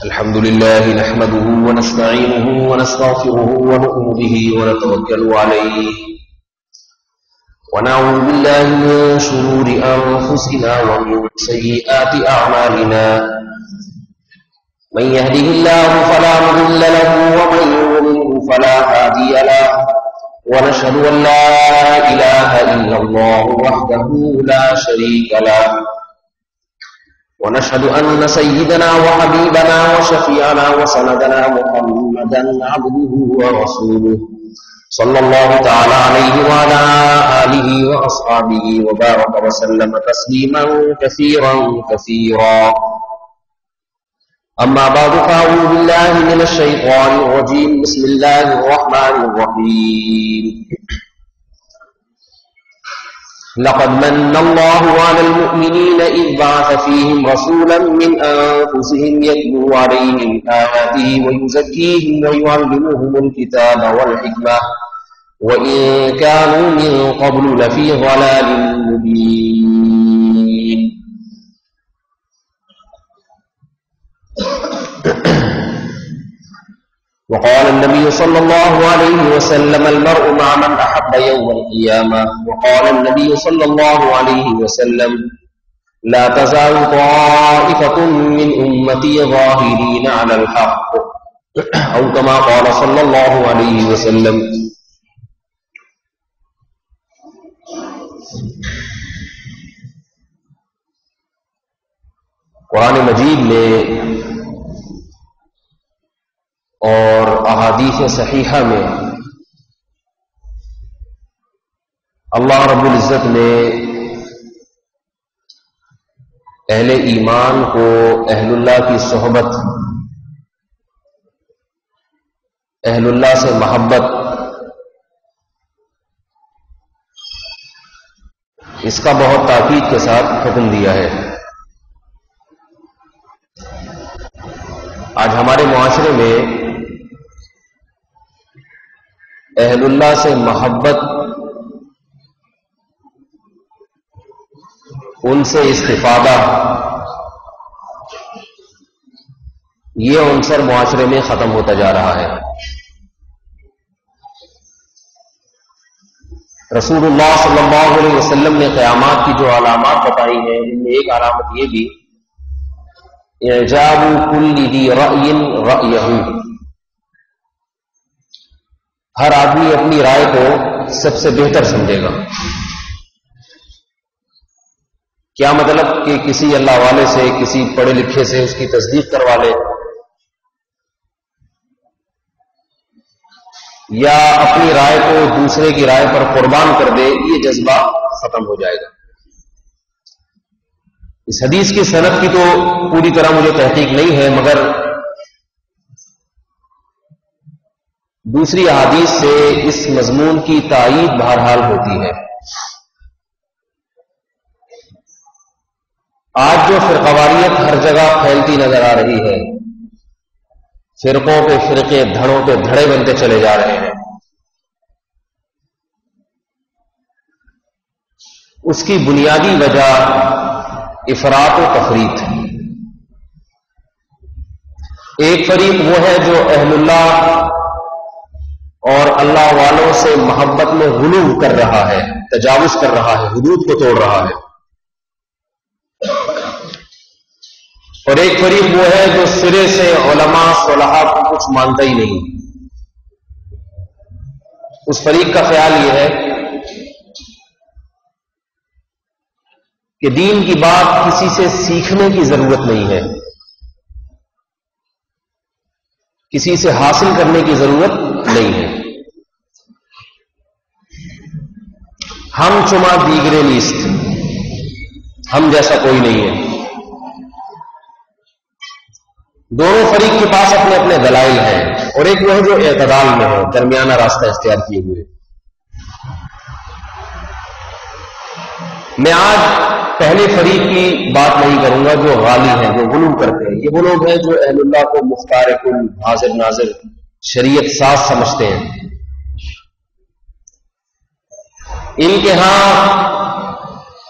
الحمد لله نحمده ونستعينه ونستغفره ونؤمن به ونتوكل عليه ونعوذ بالله من شرور أنفسنا ومن سيئات أعمالنا من يهده الله فلا مضل له ومن يضلل فلا هادي له ونشهد أن لا إله إلا الله وحده لا شريك له ونشهد أن سيدنا وحبيبنا وشفيعنا وسندنا محمدا عبده ورسوله صلى الله تعالى عليه وعلى آله وأصحابه وبارك وسلم تسليما كثيرا كثيرا أما بعد فأعوذ بالله من الشيطان الرجيم بسم الله الرحمن الرحيم لقد من الله على المؤمنين إذ بعث فيهم رسولا من أنفسهم يتلو عليهم آياته ويزكيهم ويعلمهم الكتاب والحكمة وإن كانوا من قبل لفي ضلال مبين وقال النبي صلى الله عليه وسلم المرء مع من أحب يوم القيامة وقال النبي صلى الله عليه وسلم لا تزال طائفة من أمتي ظاهرين على الحق أو كما قال صلى الله عليه وسلم قرآن مجید میں اور احادیث صحیحہ میں اللہ رب العزت نے اہل ایمان کو اہل اللہ کی صحبت، اہل اللہ سے محبت، اس کا بہت تاکید کے ساتھ حکم دیا ہے۔ آج ہمارے معاشرے میں اہل اللہ سے محبت، ان سے استفادہ، یہ عنصر معاشرے میں ختم ہوتا جا رہا ہے۔ رسول اللہ صلی اللہ علیہ وسلم نے قیامات کی جو علامات بتائی ہیں، ان میں ایک علامت یہ بھی اعجاب کل ذی رأی رأیہ، ہر آدمی اپنی رائے کو سب سے بہتر سمجھے گا۔ کیا مطلب کہ کسی اللہ والے سے، کسی پڑھے لکھے سے اس کی تصدیق کروا لے، یا اپنی رائے کو دوسرے کی رائے پر قربان کر دے، یہ جذبہ ختم ہو جائے گا۔ اس حدیث کی سند کی تو پوری طرح مجھے تحقیق نہیں ہے، مگر دوسری احادیث سے اس مضمون کی تائید بہرحال ہوتی ہے۔ آج جو فرقواریت ہر جگہ پھیلتی نظر آ رہی ہے، فرقوں پہ فرقے، دھڑوں پہ دھڑے بنتے چلے جا رہے ہیں، اس کی بنیادی وجہ افراط و تفریط ہے۔ ایک فریق وہ ہے جو اہل اللہ اور اللہ والوں سے محبت میں غلو کر رہا ہے، تجاوز کر رہا ہے، حدود کو توڑ رہا ہے، اور ایک فریق وہ ہے جو سرے سے علماء صلحاء کو کچھ مانتا ہی نہیں۔ اس فریق کا خیال یہ ہے کہ دین کی بات کسی سے سیکھنے کی ضرورت نہیں ہے، کسی سے حاصل کرنے کی ضرورت نہیں ہے۔ ہم چما دیگرے نیست، ہم جیسا کوئی نہیں ہے۔ دونوں فریق کے پاس اپنے اپنے دلائل ہیں، اور ایک وہ ہے جو اعتدال میں ہے، درمیانہ راستہ اختیار کیے ہوئے۔ میں آج پہلے فریق کی بات نہیں کروں گا جو غالی ہیں، جو غلو کرتے ہیں۔ یہ وہ لوگ ہیں جو اہل اللہ کو مختار کل، حاضر ناظر، شریعت ساز سمجھتے ہیں۔ ان کے ہاں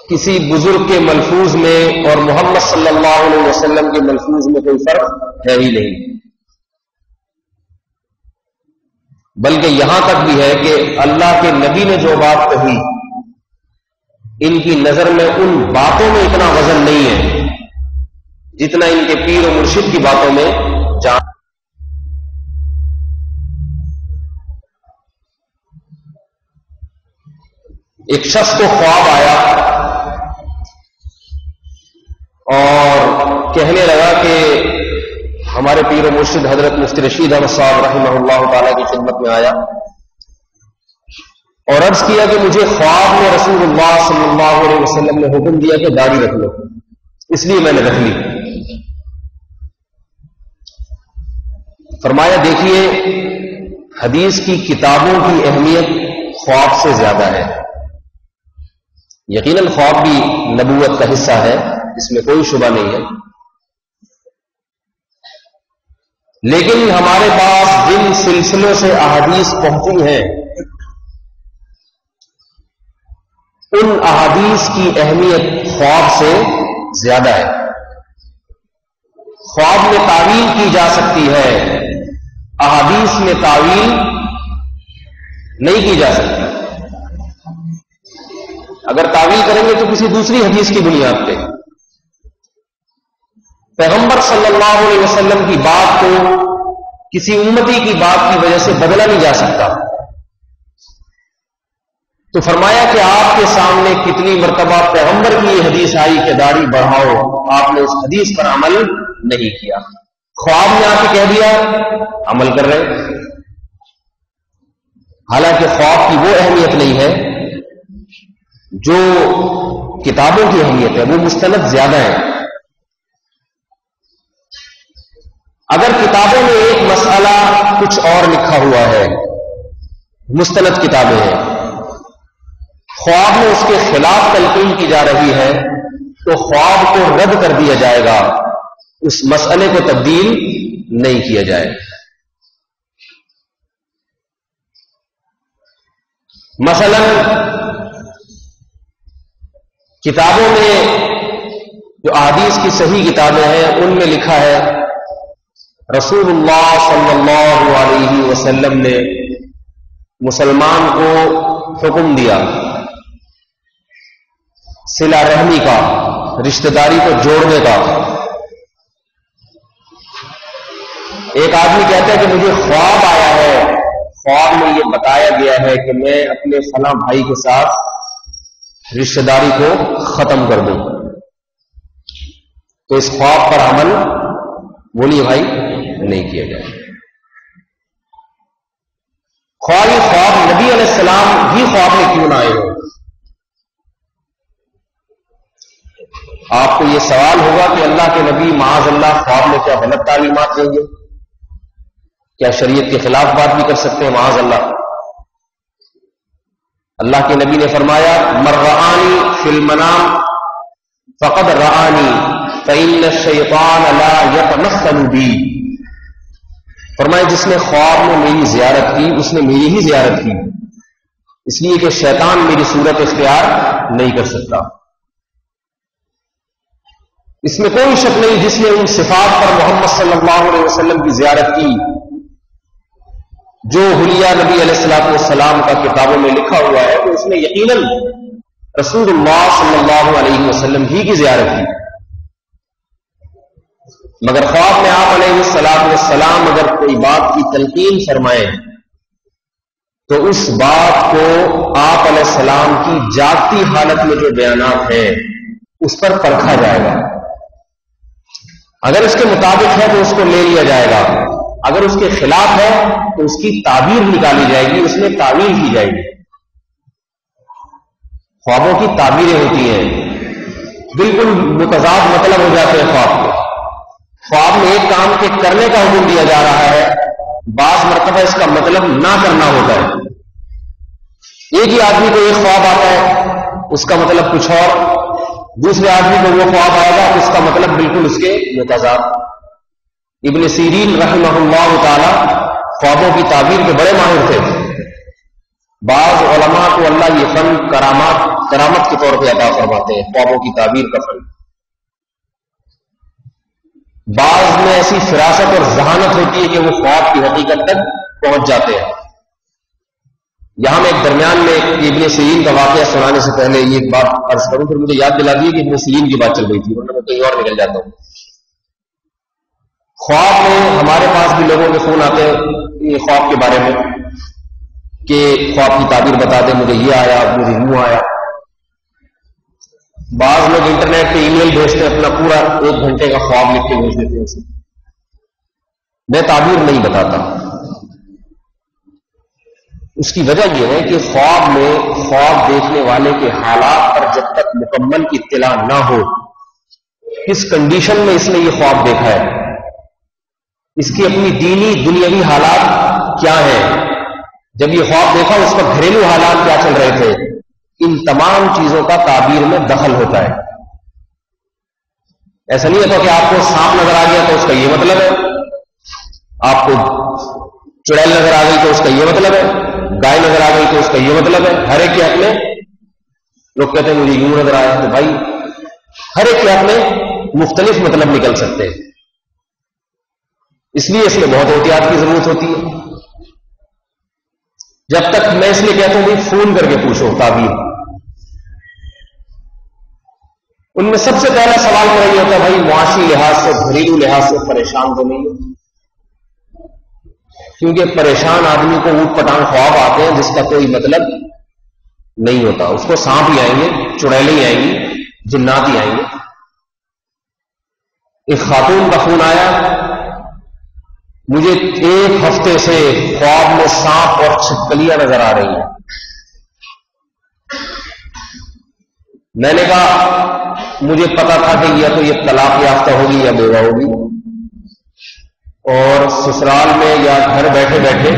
کسی بزرگ کے ملفوظ میں اور محمد صلی اللہ علیہ وسلم کے ملفوظ میں کوئی فرق ہے ہی نہیں، بلکہ یہاں تک بھی ہے کہ اللہ کے نبی نے جو بات کہی ان کی نظر میں ان باتوں میں اتنا وزن نہیں ہے جتنا ان کے پیر و مرشد کی باتوں میں جان۔ ایک شخص کو خواب آیا اور کہنے لگا کہ ہمارے پیر و مرشد حضرت مفتی رشید احمد صاحب رحمہ اللہ تعالی کی خدمت میں آیا اور عرض کیا کہ مجھے خواب میں رسول اللہ صلی اللہ علیہ وسلم نے حکم دیا کہ داڑھی رکھ لو، اس لیے میں نے رکھ لی۔ فرمایا دیکھیے حدیث کی کتابوں کی اہمیت خواب سے زیادہ ہے۔ یقیناً خواب بھی نبوت کا حصہ ہے، اس میں کوئی شبہ نہیں ہے، لیکن ہمارے پاس جن سلسلوں سے احادیث پہنچی ہیں ان احادیث کی اہمیت خواب سے زیادہ ہے۔ خواب میں تعویل کی جا سکتی ہے، احادیث میں تعویل نہیں کی جا سکتی۔ اگر تعویل کریں گے تو کسی دوسری حدیث کی بنیاد پہ۔ پیغمبر صلی اللہ علیہ وسلم کی بات کو کسی امتی کی بات کی وجہ سے بدلا نہیں جا سکتا۔ تو فرمایا کہ آپ کے سامنے کتنی مرتبہ پیغمبر کی یہ حدیث آئی کہ داڑھی بڑھاؤ، آپ نے اس حدیث پر عمل نہیں کیا، خواب میں آ کے کہہ دیا عمل کر رہے۔ حالانکہ خواب کی وہ اہمیت نہیں ہے جو کتابوں کی اہمیت ہے، وہ مستند زیادہ ہے۔ اگر کتابوں میں ایک مسئلہ کچھ اور لکھا ہوا ہے، مستند کتابیں ہیں، خواب میں اس کے خلاف تلقین کی جا رہی ہے تو خواب کو رد کر دیا جائے گا، اس مسئلے کو تبدیل نہیں کیا جائے۔ مثلا کتابوں میں جو احادیث کی صحیح کتابیں ہیں ان میں لکھا ہے رسول اللہ صلی اللہ علیہ وسلم نے مسلمان کو حکم دیا صلہ رحمی کا، رشتہ داری کو جوڑنے کا۔ ایک آدمی کہتا ہے کہ مجھے خواب آیا ہے، خواب میں یہ بتایا گیا ہے کہ میں اپنے فلاں بھائی کے ساتھ رشتہ داری کو ختم کر دوں، تو اس خواب پر عمل بولیے بھائی نہیں کیا جائے۔ خواب نبی علیہ السلام ہی خواب میں کیوں نہ آئے ہو؟ آپ کو یہ سوال ہوگا کہ اللہ کے نبی معاذ اللہ خواب میں کیا غلط تعلیمات دیں گے؟ کیا شریعت کے خلاف بات بھی کر سکتے ہیں؟ معاذ اللہ۔ اللہ کے نبی نے فرمایا من رآنی فی المنام فقد رآنی فإن الشیطان لا یتمثل بی۔ فرمایا جس نے خواب میں میری زیارت کی اس نے میری ہی زیارت کی، اس لیے کہ شیطان میری صورت اختیار نہیں کر سکتا۔ اس میں کوئی شک نہیں جس نے ان صفات پر محمد صلی اللہ علیہ وسلم کی زیارت کی جو حلیہ نبی علیہ السلام کا کتابوں میں لکھا ہوا ہے، تو اس نے یقیناً رسول اللہ صلی اللہ علیہ وسلم ہی کی زیارت کی۔ مگر خواب میں آپ علیہ السلام اگر کوئی بات کی تلقین فرمائیں تو اس بات کو آپ علیہ السلام کی جاگتی حالت میں جو بیانات ہیں اس پر پرکھا جائے گا۔ اگر اس کے مطابق ہے تو اس کو لے لیا جائے گا، اگر اس کے خلاف ہے تو اس کی تعبیر نکالی جائے گی، اس میں تعویل کی جائے گی۔ خوابوں کی تعبیریں ہوتی ہیں، بالکل متضاد مطلب ہو جاتے ہیں خواب کے۔ خواب میں ایک کام کے کرنے کا حکم دیا جا رہا ہے، بعض مرتبہ اس کا مطلب نہ کرنا ہوتا ہے۔ ایک ہی آدمی کو ایک خواب آتا ہے، اس کا مطلب کچھ اور، دوسرے آدمی کو وہ خواب آئے گا اس کا مطلب بالکل اس کے متضاد۔ ابن سیرین رحمہ اللہ تعالی خوابوں کی تعبیر کے بڑے ماہر تھے۔ بعض علماء کو اللہ یہ فن کرامت کے طور پہ عطا فرماتے ہیں، خوابوں کی تعبیر کا فن. بعض میں ایسی فراست اور ذہانت ہوتی ہے کہ وہ خواب کی حقیقت تک پہنچ جاتے ہیں. یہاں میں ایک درمیان میں ابن سیرین کا واقعہ سنانے سے پہلے یہ ایک بات عرض کروں، پھر مجھے یاد دلا دی کہ ابن سیرین کی بات چل رہی تھی، ورنہ میں کہیں اور نکل جاتا ہوں. خواب میں ہمارے پاس بھی لوگوں کے فون آتے ہیں یہ خواب کے بارے میں کہ خواب کی تعبیر بتا دیں، مجھے یہ آیا، مجھے یوں آیا. بعض لوگ انٹرنیٹ پہ ای میل بھیجتے ہیں، اپنا پورا 1 گھنٹے کا خواب لکھ کے بھیج دیتے ہیں اسے. میں تعبیر نہیں بتاتا. اس کی وجہ یہ ہے کہ خواب میں خواب دیکھنے والے کے حالات پر جب تک مکمل اطلاع نہ ہو، کس کنڈیشن میں اس نے یہ خواب دیکھا ہے، اس کی اپنی دینی دنیاوی حالات کیا ہیں، جب یہ خواب دیکھا اس پر گھریلو حالات کیا چل رہے تھے، ان تمام چیزوں کا تعبیر میں دخل ہوتا ہے. ایسا نہیں ہوتا کہ آپ کو سانپ نظر آ گیا تو اس کا یہ مطلب ہے، آپ کو چڑیل نظر آ گئی تو اس کا یہ مطلب ہے، گائے نظر آ گئی تو اس کا یہ مطلب ہے. ہر ایک کے حق میں لوگ کہتے ہیں مجھے یوں نظر آیا، تو بھائی ہر ایک کے حق میں مختلف مطلب نکل سکتے ہیں. اس لیے اس میں بہت احتیاط کی ضرورت ہوتی ہے. جب تک میں اس لیے کہتا ہوں بھائی فون کر کے پوچھو تعبیر. ان میں سب سے پہلا سوال میرا یہ ہوتا ہے بھائی معاشی لحاظ سے، گھریلو لحاظ سے پریشان تو نہیں ہے؟ کیونکہ پریشان آدمی کو اوٹ پٹانگ خواب آتے ہیں جس کا کوئی مطلب نہیں ہوتا. اس کو سانپ ہی آئیں گے، چڑیلیں ہی آئیں گی، جنات ہی آئیں گے. ایک خاتون کا فون آیا، مجھے 1 ہفتے سے خواب میں سانپ اور چھپکلیاں نظر آ رہی ہیں. میں نے کہا مجھے پتا تھا کہ یا تو یہ طلاق یافتہ ہوگی یا بیوہ ہوگی، اور سسرال میں یا گھر بیٹھے بیٹھے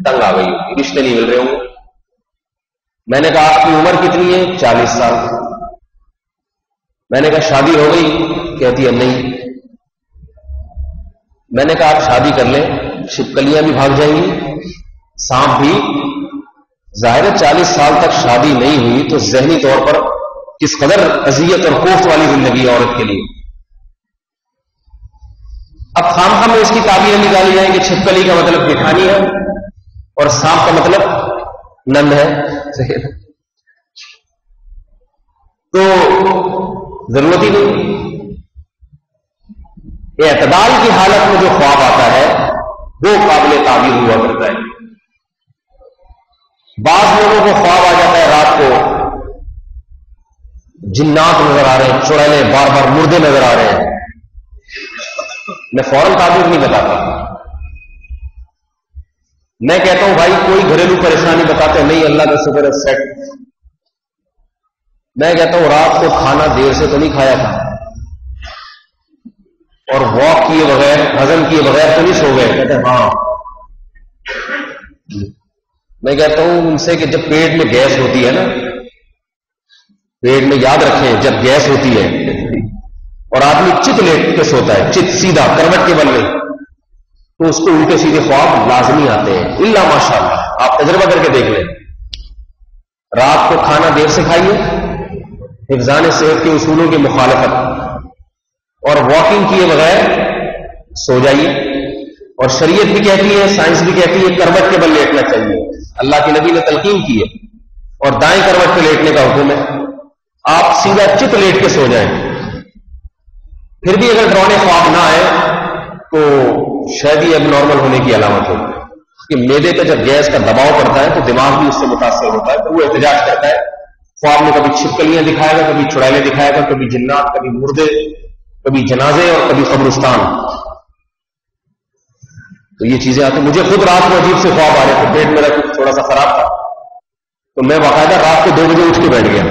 تنگ آ گئی ہوگی، رشتے نہیں مل رہے ہوں گے. میں نے کہا آپ کی عمر کتنی ہے؟ 40 سال. میں نے کہا شادی ہو گئی؟ کہتی ہے نہیں. میں نے کہا آپ شادی کر لیں، چھپکلیاں بھی بھاگ جائیں گی، سانپ بھی. ظاہر ہے 40 سال تک شادی نہیں ہوئی تو ذہنی طور پر کس قدر اذیت اور کوفت والی زندگی ہے عورت کے لیے. اب خامخواہ میں اس کی تعبیریں نکالی جائیں کہ چھپکلی کا مطلب جٹھانی ہے اور سانپ کا مطلب نند ہے. تو ضرورت ہی نہیں. اعتدال کی حالت میں جو خواب آتا ہے وہ قابل تعبیر ہوا کرتا ہے. بعض لوگوں کو خواب آ جاتا ہے رات کو جنات نظر آ رہے ہیں، چڑیلیں، بار بار مردے نظر آ رہے ہیں. میں فوراً تعبیر نہیں بتاتا. میں کہتا ہوں بھائی کوئی گھریلو پریشانی بتاتے نہیں، اللہ کا شکر ہے سیٹ. میں کہتا ہوں رات کو کھانا دیر سے تو نہیں کھایا تھا، اور واک کیے بغیر، ہضم کیے بغیر تو نہیں سو گئے؟ کہتے ہیں ہاں. میں کہتا ہوں ان سے کہ جب پیٹ میں گیس ہوتی ہے نا، پیٹ میں یاد رکھیں جب گیس ہوتی ہے اور آدمی چت لیٹ کے سوتا ہے، چت سیدھا کروٹ کے بل میں، تو اس کو الٹے سیدھے خواب لازمی آتے ہیں، الا ماشاء اللہ. آپ تجربہ کر کے دیکھ لیں. رات کو کھانا دیر سے کھائیے، حفظان صحت کے اصولوں کی مخالفت، اور واکنگ کیے بغیر سو جائیے. اور شریعت بھی کہتی ہے، سائنس بھی کہتی ہے کروٹ کے بل لیٹنا چاہیے. اللہ کے نبی نے تلقین کی ہے، اور دائیں کروٹ پہ لیٹنے کا حکم ہے. آپ سیدھا چت لیٹ کے سو جائیں. پھر بھی اگر ڈراؤنے خواب نہ آئے تو شاید ہی اب نارمل ہونے کی علامت ہوگی. کہ معدے پہ جب گیس کا دباؤ پڑتا ہے تو دماغ بھی اس سے متاثر ہوتا ہے، تو وہ احتجاج کرتا ہے. خواب میں کبھی چھپکلیاں دکھائے گا، کبھی چڑیلیں دکھائے گا، کبھی جنات، کبھی مردے، کبھی جنازے، اور کبھی قبرستان. تو یہ چیزیں آتی. مجھے خود رات میں عجیب سے خواب آ رہے تھے، پیٹ میرا کچھ تھوڑا سا خراب تھا، تو میں باقاعدہ رات کو 2 بجے اٹھ کے بیٹھ گیا.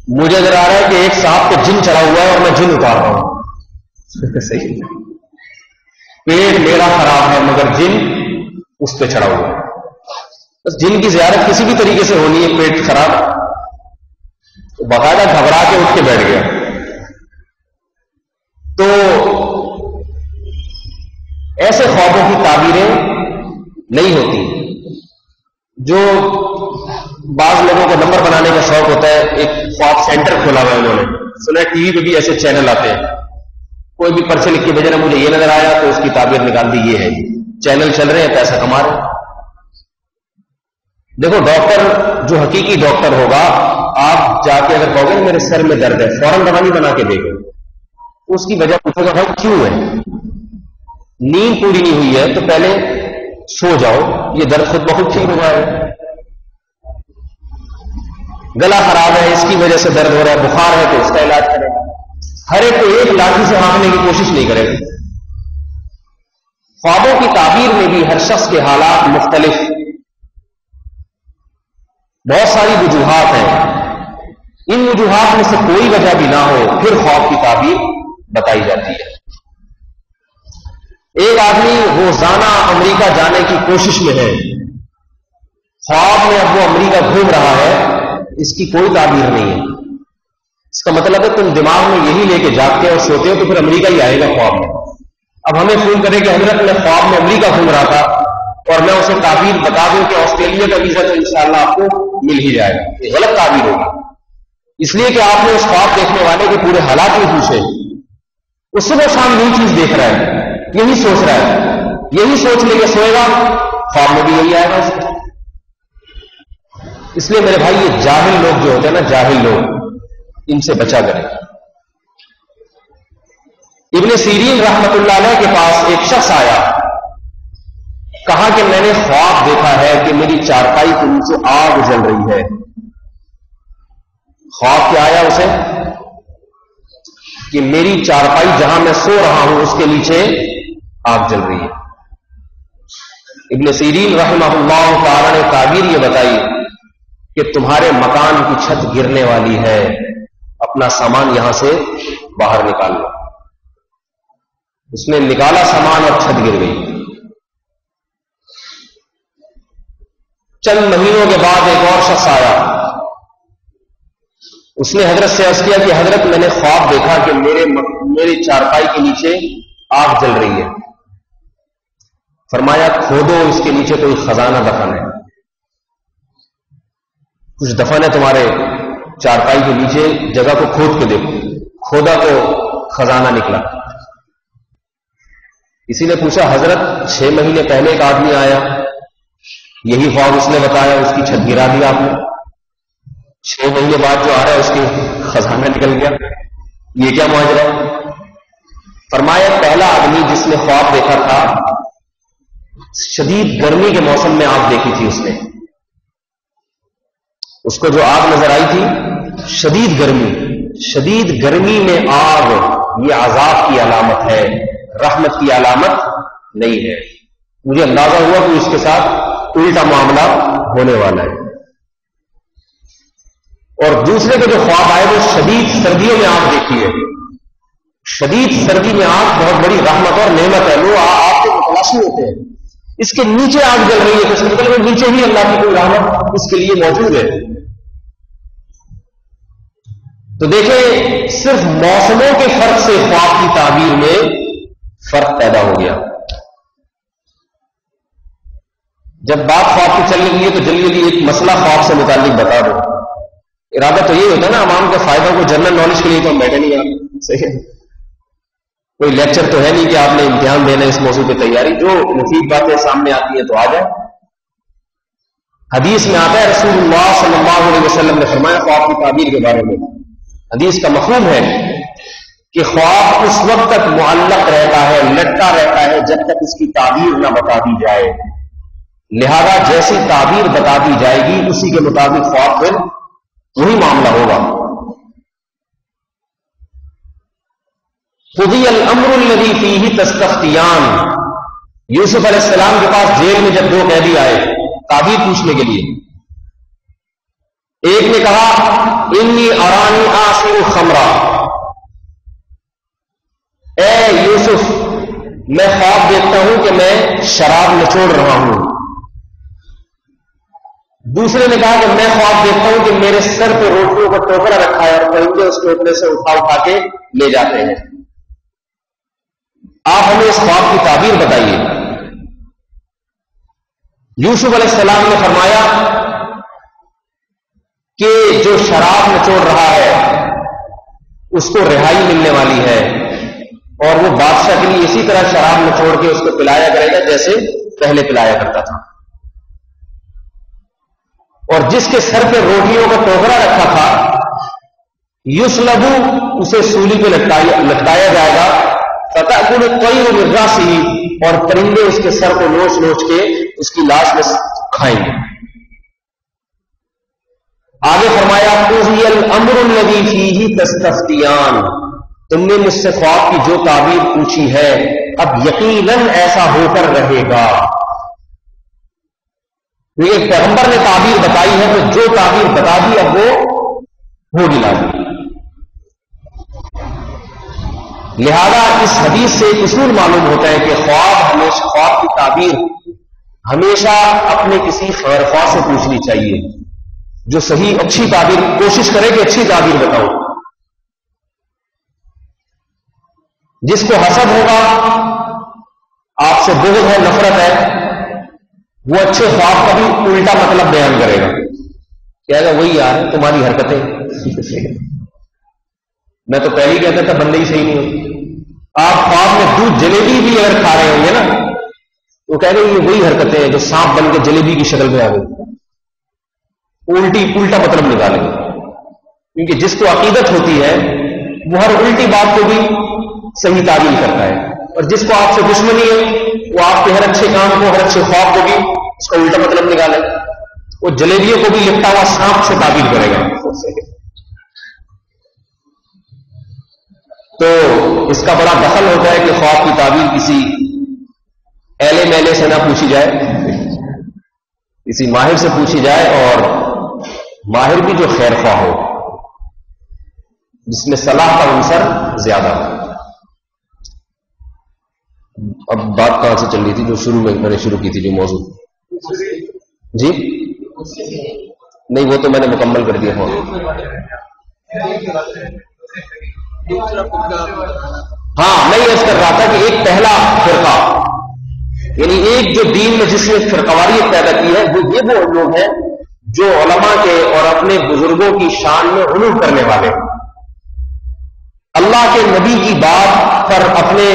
مجھے نظر آ رہا ہے کہ ایک سانپ پہ جن چڑھا ہوا ہے اور میں جن اتار رہا ہوں. صحیح. پیٹ میرا خراب ہے مگر جن اس پہ چڑھا ہوا ہے. بس جن کی زیارت کسی بھی طریقے سے ہونی ہے، پیٹ خراب، تو باقاعدہ گھبرا کے اٹھ کے بیٹھ گیا. تو ایسے خوابوں کی تعبیریں نہیں ہوتی. جو بعض لوگوں کو نمبر بنانے کا شوق ہوتا ہے، ایک خواب سینٹر کھولا ہوا ہے انہوں نے، سنا ٹی وی پہ بھی ایسے چینل آتے ہیں، کوئی بھی پرچے لکھ کے بھیجا نا مجھے یہ نظر آیا تو اس کی تعبیر نکال دی، یہ ہے چینل چل رہے ہیں، پیسہ کما رہے ہیں۔ دیکھو ڈاکٹر جو حقیقی ڈاکٹر ہوگا، آپ جا کے اگر کہو گے میرے سر میں درد ہے، فوراً دوا نہیں بنا کے دے گا، اس کی وجہ پوچھے گا بھائی کیوں ہے، نیند پوری نہیں ہوئی ہے تو پہلے سو جاؤ، یہ درد خود بخود ٹھیک ہو جائے، گلا خراب ہے اس کی وجہ سے درد ہو رہا ہے، بخار ہے تو اس کا علاج کرے، ہر ایک کو ایک لاٹھی سے ہانکنے کی کوشش نہیں کرے گا۔ خوابوں کی تعبیر میں بھی ہر شخص کے حالات مختلف، بہت ساری وجوہات ہیں، ان وجوہات میں سے کوئی وجہ بھی نہ ہو پھر خواب کی تعبیر بتائی جاتی ہے۔ ایک آدمی روزانہ امریکہ جانے کی کوشش میں ہے، خواب میں اب وہ امریکہ گھوم رہا ہے، اس کی کوئی تعبیر نہیں ہے، اس کا مطلب ہے تم دماغ میں یہی لے کے جاگتے اور سوتے ہو تو پھر امریکہ ہی آئے گا خواب میں۔ اب ہمیں فون کرے کہ حضرت میں خواب میں امریکہ گھوم رہا تھا اور میں اسے تعبیر بتا دوں کہ آسٹریلیا کا ویزا تو انشاءاللہ آپ کو مل ہی جائے گا، یہ غلط تعبیر ہوگی، اس لیے کہ آپ نے اس خواب دیکھنے والے کے پورے حالات نہیں پوچھے، اس صبح شام یہی چیز دیکھ رہا ہے، یہی سوچ رہا ہے، یہی سوچ لے کے سوئے گا، خواب میں بھی یہی آئے گا۔ اس لیے میرے بھائی یہ جاہل لوگ جو ہوتے ہیں نا، جاہل لوگ، ان سے بچا کریں۔ ابن سیرین رحمت اللہ علیہ کے پاس ایک شخص آیا، کہا کہ میں نے خواب دیکھا ہے کہ میری چارپائی کے نیچے آگ جل رہی ہے۔ خواب کیا آیا اسے کہ میری چارپائی جہاں میں سو رہا ہوں اس کے نیچے آگ جل رہی ہے۔ ابن سیرین رحمہ اللہ تعالی نے تعبیر یہ بتائی کہ تمہارے مکان کی چھت گرنے والی ہے، اپنا سامان یہاں سے باہر نکال لو۔ اس نے نکالا سامان اور چھت گر گئی۔ چند مہینوں کے بعد ایک اور شخص آیا، اس نے حضرت سے عرض کیا کہ حضرت میں نے خواب دیکھا کہ میری چارپائی کے نیچے آگ جل رہی ہے۔ فرمایا کھودو اس کے نیچے کوئی خزانہ دفن ہے، کچھ دفن ہے تمہارے چارپائی کے نیچے، جگہ کو کھود کے دیکھو۔ کھودا تو خزانہ نکلا۔ کسی نے پوچھا حضرت 6 مہینے پہلے ایک آدمی آیا، یہی خواب اس نے بتایا، اس کی چھت گرا دیا آپ نے، 6 مہینے بعد جو آ رہا ہے اس کی خزانہ نکل گیا، یہ کیا معاجرہ ہے؟ فرمایا پہلا آدمی جس نے خواب دیکھا تھا، شدید گرمی کے موسم میں آگ دیکھی تھی اس نے، اس کو جو آگ نظر آئی تھی شدید گرمی میں آگ، یہ عذاب کی علامت ہے، رحمت کی علامت نہیں ہے۔ مجھے اندازہ ہوا کہ اس کے ساتھ الٹا معاملہ ہونے والا ہے۔ اور دوسرے کے جو خواب آئے وہ شدید سردیوں میں آگ دیکھی ہے، شدید سردی میں آگ بہت بڑی رحمت اور نعمت ہے، وہ آپ کے متلاشی ہوتے ہیں، اس کے نیچے آگ جل رہی ہے تو اس کے مطلب نیچے ہی اللہ کی کوئی رحمت اس کے لیے موجود ہے۔ تو دیکھیں صرف موسموں کے فرق سے خواب کی تعبیر میں فرق پیدا ہو گیا۔ جب بات خواب کی چل رہی ہے تو جلدی ایک مسئلہ خواب سے متعلق بتا دو۔ ارادہ تو یہ ہوتا ہے نا عوام کے فائدہ کو، جنرل نالج کے لیے تو ہم بیٹھے نہیں ہیں، صحیح ہے، کوئی لیکچر تو ہے نہیں کہ آپ نے امتحان دینا اس موضوع پہ تیاری، جو مفید باتیں سامنے آتی ہیں تو آ جائے۔ حدیث میں آتا ہے رسول اللہ صلی اللہ علیہ وسلم نے فرمایا خواب کی تعبیر کے بارے میں، حدیث کا مفہوم ہے کہ خواب اس وقت تک معلق رہتا ہے، لٹکا رہتا ہے جب تک اس کی تعبیر نہ بتا دی جائے، لہذا جیسی تعبیر بتا دی جائے گی اسی کے مطابق خواب پھر وہی معاملہ ہوگا۔ قضی الامر الذی فیہ تستفتیان، یوسف علیہ السلام کے پاس جیل میں جب 2 قیدی آئے تعبیر پوچھنے کے لیے، ایک نے کہا انی ارانی آصر خمرا، اے یوسف میں خواب دیکھتا ہوں کہ میں شراب نچوڑ رہا ہوں۔ دوسرے نے کہا کہ میں خواب دیکھتا ہوں کہ میرے سر پہ روٹیوں کا ٹوکرا رکھا ہے اور پرندے اس ٹوکرے سے اٹھا کے لے جاتے ہیں، آپ ہمیں اس خواب کی تعبیر بتائیے۔ یوسف علیہ السلام نے فرمایا کہ جو شراب نچوڑ رہا ہے اس کو رہائی ملنے والی ہے، اور وہ بادشاہ کے لیے اسی طرح شراب نچوڑ کے اس کو پلایا کرے گا جیسے پہلے پلایا کرتا تھا، اور جس کے سر پہ روٹیوں کا ٹوکرا رکھا تھا یسلبو، اسے سولی پہ لٹکایا جائے گا، فتأکل الطیر من راسہ، اور پرندے اس کے سر کو نوچ نوچ کے اس کی لاش میں کھائیں گے۔ آگے فرمایا قضی الامر الذی فیہ تستفتیان، تم نے مجھ سے خواب کی جو تعبیر پوچھی ہے اب یقیناً ایسا ہو کر رہے گا۔ ایک پیغمبر نے تعبیر بتائی ہے تو جو تعبیر بتا دی اب وہ ہوگی لازم۔ لہذا اس حدیث سے ایک اصول معلوم ہوتا ہے کہ خواب کی تعبیر ہمیشہ اپنے کسی خیرخواہ سے پوچھنی چاہیے، جو صحیح اچھی تعبیر کوشش کرے کہ اچھی تعبیر بتاؤ۔ جس کو حسد ہوگا، آپ سے بغض ہے، نفرت ہے، وہ اچھے خواب کا بھی الٹا مطلب بیان کرے گا، کہے گا وہی یار تمہاری حرکتیں میں تو پہلے ہی کہتا تھا بندے ہی صحیح نہیں ہوتی۔ آپ خواب میں دودھ جلیبی بھی اگر کھا رہے ہوں گے نا تو کہہ گے یہ وہی حرکتیں ہیں جو سانپ بن کے جلیبی کی شکل میں آ گئی، الٹا مطلب نکالیں گے، کیونکہ جس کو عقیدت ہوتی ہے وہ ہر الٹی بات کو بھی صحیح تعبیر کرتا ہے، اور جس کو آپ سے دشمنی ہے وہ آپ کے ہر اچھے کام کو، ہر اچھے خواب کو بھی اس کا الٹا مطلب نکالے، وہ جلیبیوں کو بھی لپٹا ہوا سانپ سے تعبیر کرے گا۔ تو اس کا بڑا دخل ہوتا ہے کہ خواب کی تعبیر کسی ایلے میلے سے نہ پوچھی جائے، کسی ماہر سے پوچھی جائے، اور ماہر بھی جو خیر خواہ ہو، جس میں صلاح کا عنصر زیادہ ہو۔ اب بات کہاں سے چل رہی تھی جو شروع میں نے شروع کی تھی، جو موضوع جی نہیں وہ تو میں نے مکمل کر دیا۔ ہاں میں یہ عرض کر رہا تھا کہ ایک پہلا فرقہ، یعنی ایک جو دین میں جس نے فرقواریت پیدا کی ہے وہ لوگ ہیں جو علماء کے اور اپنے بزرگوں کی شان میں غلو کرنے والے، اللہ کے نبی کی بات پر اپنے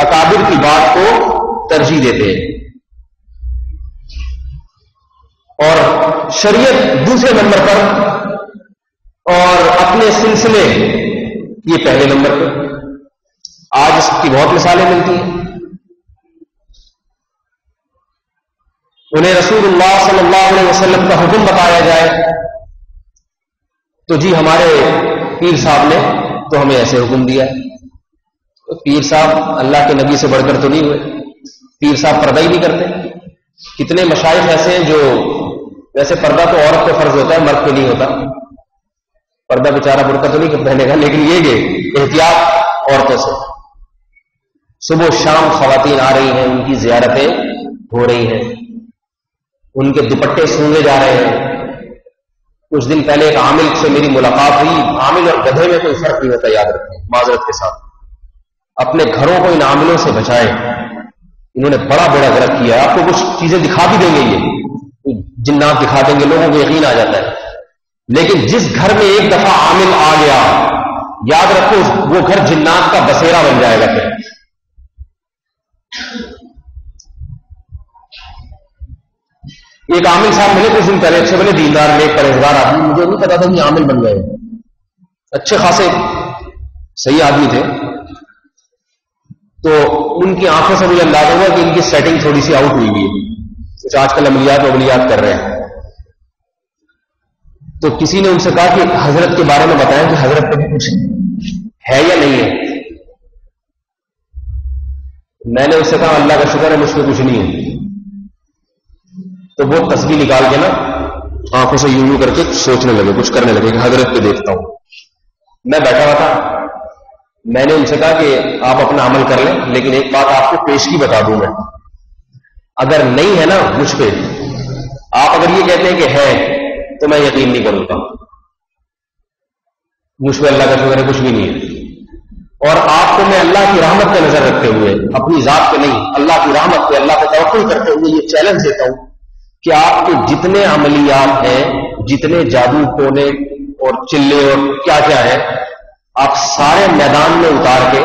اکابر کی بات کو ترجیح دیتے ہیں، اور شریعت دوسرے نمبر پر اور اپنے سلسلے یہ پہلے نمبر پہ۔ آج اس کی بہت مثالیں ملتی ہیں، انہیں رسول اللہ صلی اللہ علیہ وسلم کا حکم بتایا جائے تو جی ہمارے پیر صاحب نے تو ہمیں ایسے حکم دیا ہے۔ تو پیر صاحب اللہ کے نبی سے بڑھ کر تو نہیں ہوئے، پیر صاحب پردہ ہی نہیں کرتے۔ کتنے مشائخ ایسے ہیں جو ویسے پردہ تو عورت پہ فرض ہوتا ہے، مرد پہ نہیں ہوتا، پردہ بیچارہ برقع تو نہیں پہنے گا، لیکن یہ کہ احتیاط عورتوں سے، صبح شام خواتین آ رہی ہیں، ان کی زیارتیں ہو رہی ہیں، ان کے دوپٹے سونگے جا رہے ہیں۔ کچھ دن پہلے ایک عامل سے میری ملاقات ہوئی، عامل اور گدھے میں کوئی فرق نہیں ہوتا، یاد رکھیں معذرت کے ساتھ، اپنے گھروں کو ان عاملوں سے بچائیں، انہوں نے بڑا بڑا غلط کیا ہے۔ آپ کو کچھ چیزیں دکھا بھی دیں گے، یہ جنات دکھا دیں گے، لوگوں کو یقین آ جاتا ہے، لیکن جس گھر میں ایک دفعہ عامل آ گیا، یاد رکھو وہ گھر جنات کا بسیرا بن جائے گا۔ پھر ایک عامل صاحب ملے کچھ دن پہلے، اچھے بڑے دیندار نیک پرہیزگار آدمی، مجھے نہیں پتا تھا کہ عامل بن گئے، اچھے خاصے صحیح آدمی تھے۔ تو ان کی آنکھوں سے مجھے اندازہ ہوا کہ ان کی سیٹنگ تھوڑی سی آؤٹ ہوئی ہوئی ہے، کچھ آج کل عملیات کر رہے ہیں۔ تو کسی نے ان سے کہا کہ حضرت کے بارے میں بتائیں کہ حضرت پہ بھی کچھ ہے یا نہیں ہے۔ میں نے اس سے کہا اللہ کا شکر ہے مجھ پہ کچھ نہیں ہے۔ تو وہ تصویر نکال کے نا آنکھوں سے یوں کر کے سوچنے لگے، کچھ کرنے لگے کہ حضرت پہ دیکھتا ہوں۔ میں بیٹھا ہوا تھا، میں نے ان سے کہا کہ آپ اپنا عمل کر لیں، لیکن ایک بات آپ کو پیشگی بتا دوں میں، اگر نہیں ہے نا مجھ پہ، آپ اگر یہ کہتے ہیں کہ ہے تو میں یقین نہیں کروں، مجھ پہ اللہ کا شکر ہے کچھ بھی نہیں ہے۔ اور آپ کو میں اللہ کی رحمت پہ نظر رکھتے ہوئے، اپنی ذات پہ نہیں، اللہ کی رحمت پہ، اللہ پہ توکل کرتے ہوئے یہ چیلنج دیتا ہوں کہ آپ کے جتنے عملیات ہیں، جتنے جادو ٹونے اور چلے اور کیا کیا ہے، آپ سارے میدان میں اتار کے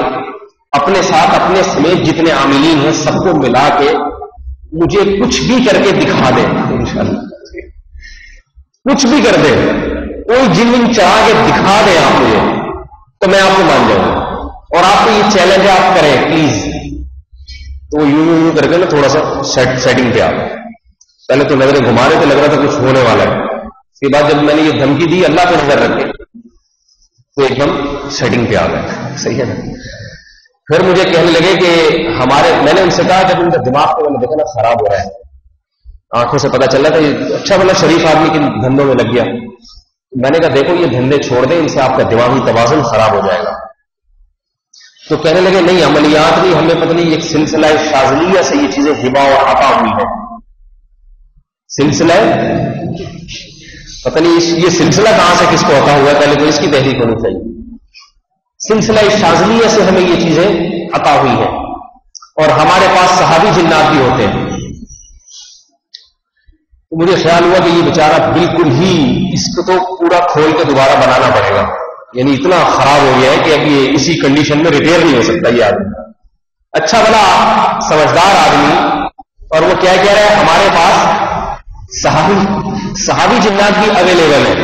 اپنے ساتھ اپنے سمیت جتنے عاملین ہیں سب کو ملا کے مجھے کچھ بھی کر کے دکھا دیں انشاءاللہ، کچھ بھی کر دیں، کوئی جن چاہ کے دکھا دیں آپ مجھے، تو میں آپ کو مان جاؤں گا۔ اور آپ کو یہ چیلنج ہے، آپ کریں پلیز۔ تو یوں کر کے نا تھوڑا سا سیٹنگ پہ آ گئے۔ پہلے تو نظریں گھما رہے تھے، لگ رہا تھا کچھ ہونے والا ہے۔ اس کے بعد جب میں نے یہ دھمکی دی اللہ پہ نظر رکھے تو ایک دم سیٹنگ پہ آ گئے، صحیح ہے نا۔ پھر مجھے کہنے لگے کہ میں نے ان سے کہا جب ان کا دماغ کو میں نے دیکھا نا خراب ہو رہا ہے، آنکھوں سے پتا چل رہا تھا یہ اچھا بلا شریف آدمی کے دھندوں میں لگ گیا، میں نے کہا دیکھو یہ دھندے چھوڑ دیں، ان سے آپ کا دماغی توازن خراب ہو جائے گا۔ تو کہنے لگے نہیں عملیات نہیں، ہمیں پتہ نہیں ایک سلسلہ شاذلیہ سے یہ چیزیں ہبا اور عطا ہوئی ہے، سلسلہ پتہ نہیں یہ سلسلہ کہاں سے کس کو عطا ہوا ہے، پہلے تو اس کی تحقیق ہونی چاہیے۔ سلسلہ شاذلیہ سے ہمیں یہ چیزیں عطا ہوئی ہیں، اور ہمارے پاس صحابی جنات بھی ہوتے ہیں۔ تو مجھے خیال ہوا کہ یہ بیچارہ بالکل ہی اس کو تو پورا کھول کے دوبارہ بنانا پڑے گا، یعنی اتنا خراب ہو گیا ہے کہ اب یہ اسی کنڈیشن میں ریپیئر نہیں ہو سکتا یہ آدمی۔ اچھا بلا سمجھدار آدمی، اور وہ کیا کہہ رہا ہے ہمارے پاس صحابی جنات بھی اویلیبل ہے۔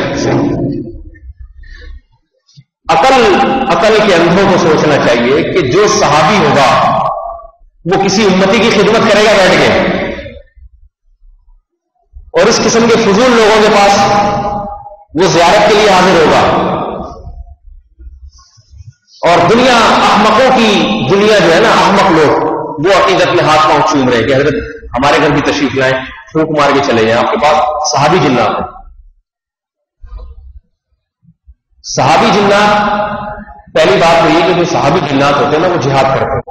عقل کے اندھوں کو سوچنا چاہیے کہ جو صحابی ہوگا وہ کسی امتی کی خدمت کرے گا بیٹھ کے، اور اس قسم کے فضول لوگوں کے پاس وہ زیارت کے لیے حاضر ہوگا، اور دنیا احمقوں کی دنیا جو ہے نا، احمق لوگ وہ عقیدت میں ہاتھ پاؤں چوم رہے کہ حضرت ہمارے گھر بھی تشریف لائیں، پھونک مار کے چلے جائیں، آپ کے پاس صحابی جنات ہیں۔ صحابی جنات، پہلی بات تو یہ کہ جو صحابی جنات ہوتے ہیں نا وہ جہاد کرتے ہیں،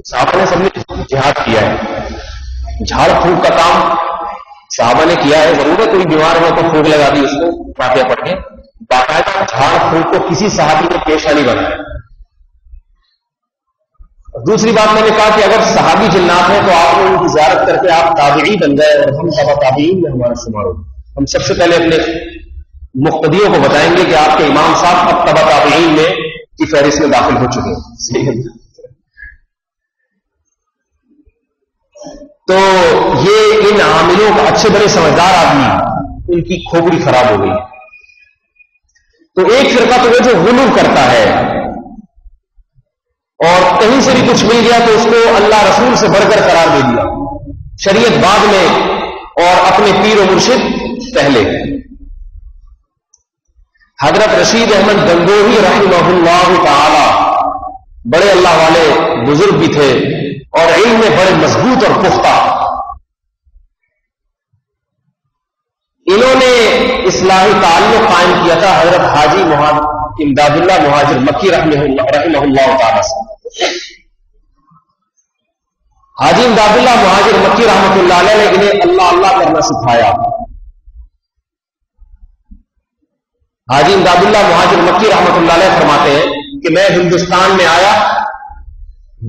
صحابہ نے سب نے جہاد کیا ہے، جھاڑ پھونک کا کام صحابہ نے کیا ہے، ضرور ہے کوئی بیمار ہو تو پھونک لگا دی اس کو فاتحہ پڑھ کے، باقاعدہ جھاڑ پھونک کو کسی صحابی نے پیشہ نہیں بنایا۔ دوسری بات میں نے کہا کہ اگر صحابی جنات ہیں تو آپ نے ان کی زیارت کر کے آپ تابعی بن گئے، اور ہم تبع تابعین میں ہمارا شمار ہو۔ ہم سب سے پہلے اپنے مقتدیوں کو بتائیں گے کہ آپ کے امام صاحب اب تبع تابعین میں کی فہرست میں داخل ہو چکے ہیں۔ تو یہ ان عاملوں کا، اچھے بڑے سمجھدار آدمی، ان کی کھوپڑی خراب ہو گئی۔ تو ایک فرقہ تو وہ جو غلو کرتا ہے اور کہیں سے بھی کچھ مل گیا تو اس کو اللہ رسول سے بڑھ کر قرار دے دیا، شریعت بعد میں اور اپنے پیر و مرشد پہلے۔ حضرت رشید احمد گنگوہی رحمہ اللہ تعالی بڑے اللہ والے بزرگ بھی تھے اور علم میں بڑے مضبوط اور پختہ، انہوں نے اصلاحی تعلق قائم کیا تھا حضرت حاجی امداد اللہ مہاجر مکی رحمہ اللہ تعالی سے۔ حاجی امداد اللہ مہاجر مکی رحمۃ اللہ علیہ نے انہیں اللہ اللہ کرنا سکھایا۔ حاجی امداد اللہ مہاجر مکی رحمۃ اللہ علیہ فرماتے ہیں کہ میں ہندوستان میں آیا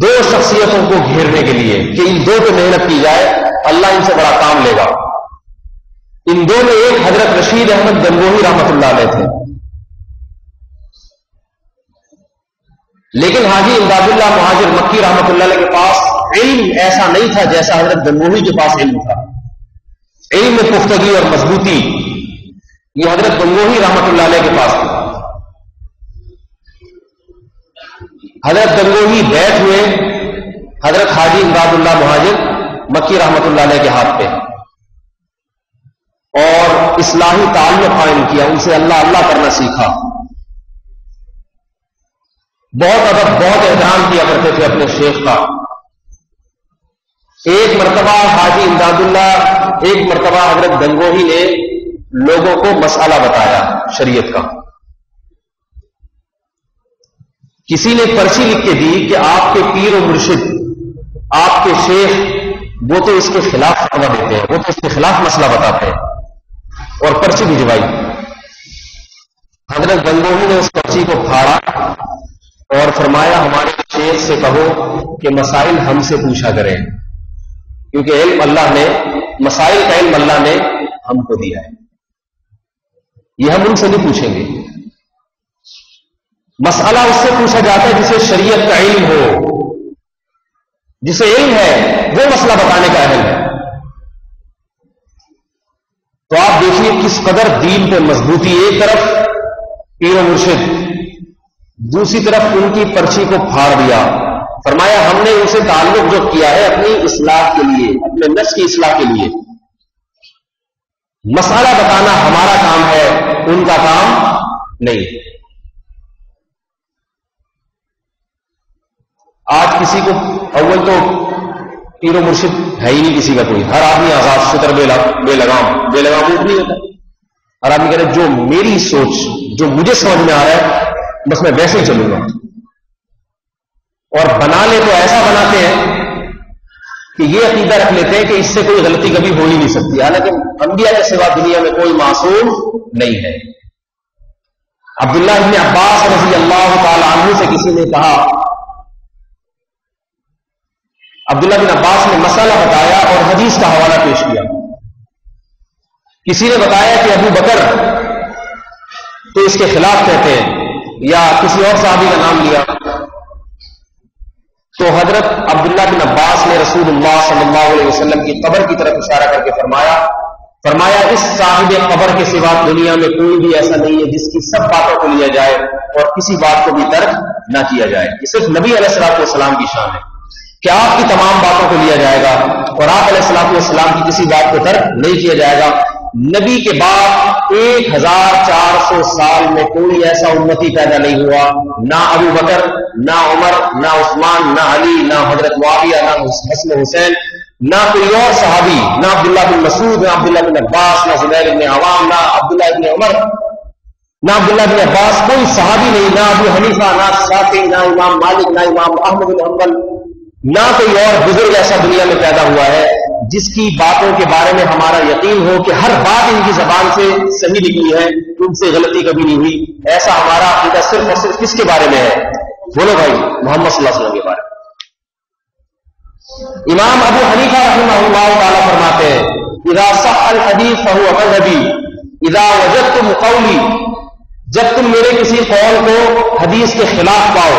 دو شخصیتوں کو گھیرنے کے لیے کہ ان دو پہ محنت کی جائے، اللہ ان سے بڑا کام لے گا۔ ان دو میں ایک حضرت رشید احمد گنگوہی رحمۃ اللہ علیہ تھے، لیکن حاجی امداد اللہ مہاجر مکی رحمۃ اللہ علیہ کے پاس علم ایسا نہیں تھا جیسا حضرت گنگوہی کے پاس علم تھا۔ علم میں پختگی اور مضبوطی یہ حضرت گنگوہی رحمۃ اللہ علیہ کے پاس تھی۔ حضرت گنگوہی بیٹھ ہوئے حضرت حاجی امداد اللہ مہاجر مکی رحمۃ اللہ علیہ کے ہاتھ پہ، اور اصلاحی تعلق قائم کیا، ان سے اللہ اللہ کرنا سیکھا۔ بہت ادب بہت احترام کیا کرتے تھے اپنے شیخ کا۔ ایک مرتبہ حاجی امداد اللہ، ایک مرتبہ حضرت گنگوہی نے لوگوں کو مسئلہ بتایا شریعت کا، کسی نے پرچی لکھ کے دی کہ آپ کے پیر و مرشد، آپ کے شیخ وہ تو اس کے خلاف فتویٰ دیتے ہیں، وہ تو اس کے خلاف مسئلہ بتاتے ہیں، اور پرچی بھجوائی۔ حضرت گنگوہی نے اس پرچی کو پھاڑا اور فرمایا ہمارے شیخ سے کہو کہ مسائل ہم سے پوچھا کریں، کیونکہ علم اللہ نے مسائل کا علم اللہ نے ہم کو دیا ہے، یہ ہم ان سے نہیں پوچھیں گے. مسئلہ اس سے پوچھا جاتا ہے جسے شریعت کا علم ہو، جسے علم ہے وہ مسئلہ بتانے کا اہل ہے. تو آپ دیکھیے کس قدر دین پہ مضبوطی، ایک طرف پیر و مرشد، دوسری طرف ان کی پرچی کو پھاڑ دیا. فرمایا ہم نے ان سے تعلق جو کیا ہے اپنی اصلاح کے لیے، اپنے نفس کی اصلاح کے لیے. مسئلہ بتانا ہمارا کام ہے، ان کا کام نہیں. آج کسی کو اول تو پیر و مرشد ہے ہی نہیں کسی کا کوئی، ہر آدمی آزاد شتر بے لگام اونٹ نہیں ہوتا. ہر آدمی کہہ رہے جو میری سوچ، جو مجھے سمجھ میں آ رہا ہے بس میں ویسے ہی چلوں گا. اور بنا لے تو ایسا بناتے ہیں کہ یہ عقیدہ رکھ لیتے ہیں کہ اس سے کوئی غلطی کبھی ہو ہی نہیں سکتی، حالانکہ انبیاء کے سوا دنیا میں کوئی معصوم نہیں ہے. عبداللہ بن عباس رضی اللہ تعالی عنہ سے کسی نے کہا، عبداللہ بن عباس نے مسئلہ بتایا اور حدیث کا حوالہ پیش کیا. کسی نے بتایا کہ ابو بکر تو اس کے خلاف کہتے ہیں، یا کسی اور صحابی کا نام لیا. تو حضرت عبداللہ بن عباس نے رسول اللہ صلی اللہ علیہ وسلم کی قبر کی طرف اشارہ کر کے فرمایا اس صاحب قبر کے سوا دنیا میں کوئی بھی ایسا نہیں ہے جس کی سب باتوں کو لیا جائے اور کسی بات کو بھی ترک نہ کیا جائے. یہ صرف نبی علیہ الصلوۃ والسلام کی شان ہے کہ آپ کی تمام باتوں کو لیا جائے گا اور آپ علیہ الصلوۃ والسلام کی کسی بات کو ترک نہیں کیا جائے گا. نبی کے بعد 1400 سال میں کوئی ایسا امتی پیدا نہیں ہوا، نہ ابو بکر، نہ عمر، نہ عثمان، نہ علی، نہ حضرت معاویہ، نہ حسن حسین، نہ کوئی اور صحابی، نہ عبداللہ بن مسعود، نہ عبداللہ بن عباس، نہ زبیر بن عوام، نہ عبداللہ بن عمر، نہ عبداللہ بن عباس، کوئی صحابی نہیں، نہ ابو حنیفہ، نہ شافعی، نہ امام مالک، نہ امام احمد بن حنبل، نہ کوئی اور بزرگ ایسا دنیا میں پیدا ہوا ہے جس کی باتوں کے بارے میں ہمارا یقین ہو کہ ہر بات ان کی زبان سے صحیح نکلی ہے، ان سے غلطی کبھی نہیں ہوئی. ایسا ہمارا عقیدہ صرف اور صرف کس کے بارے میں ہے؟ بولو بھائی، محمد صلی اللہ علیہ وسلم کے بارے میں. امام ابو حنیفہ رحمہ اللہ تعالی فرماتے ہیں اذا صح الحدیث فهو مذهبی اذا وجدتم قولی، جب تم میرے کسی قول کو حدیث کے خلاف پاؤ،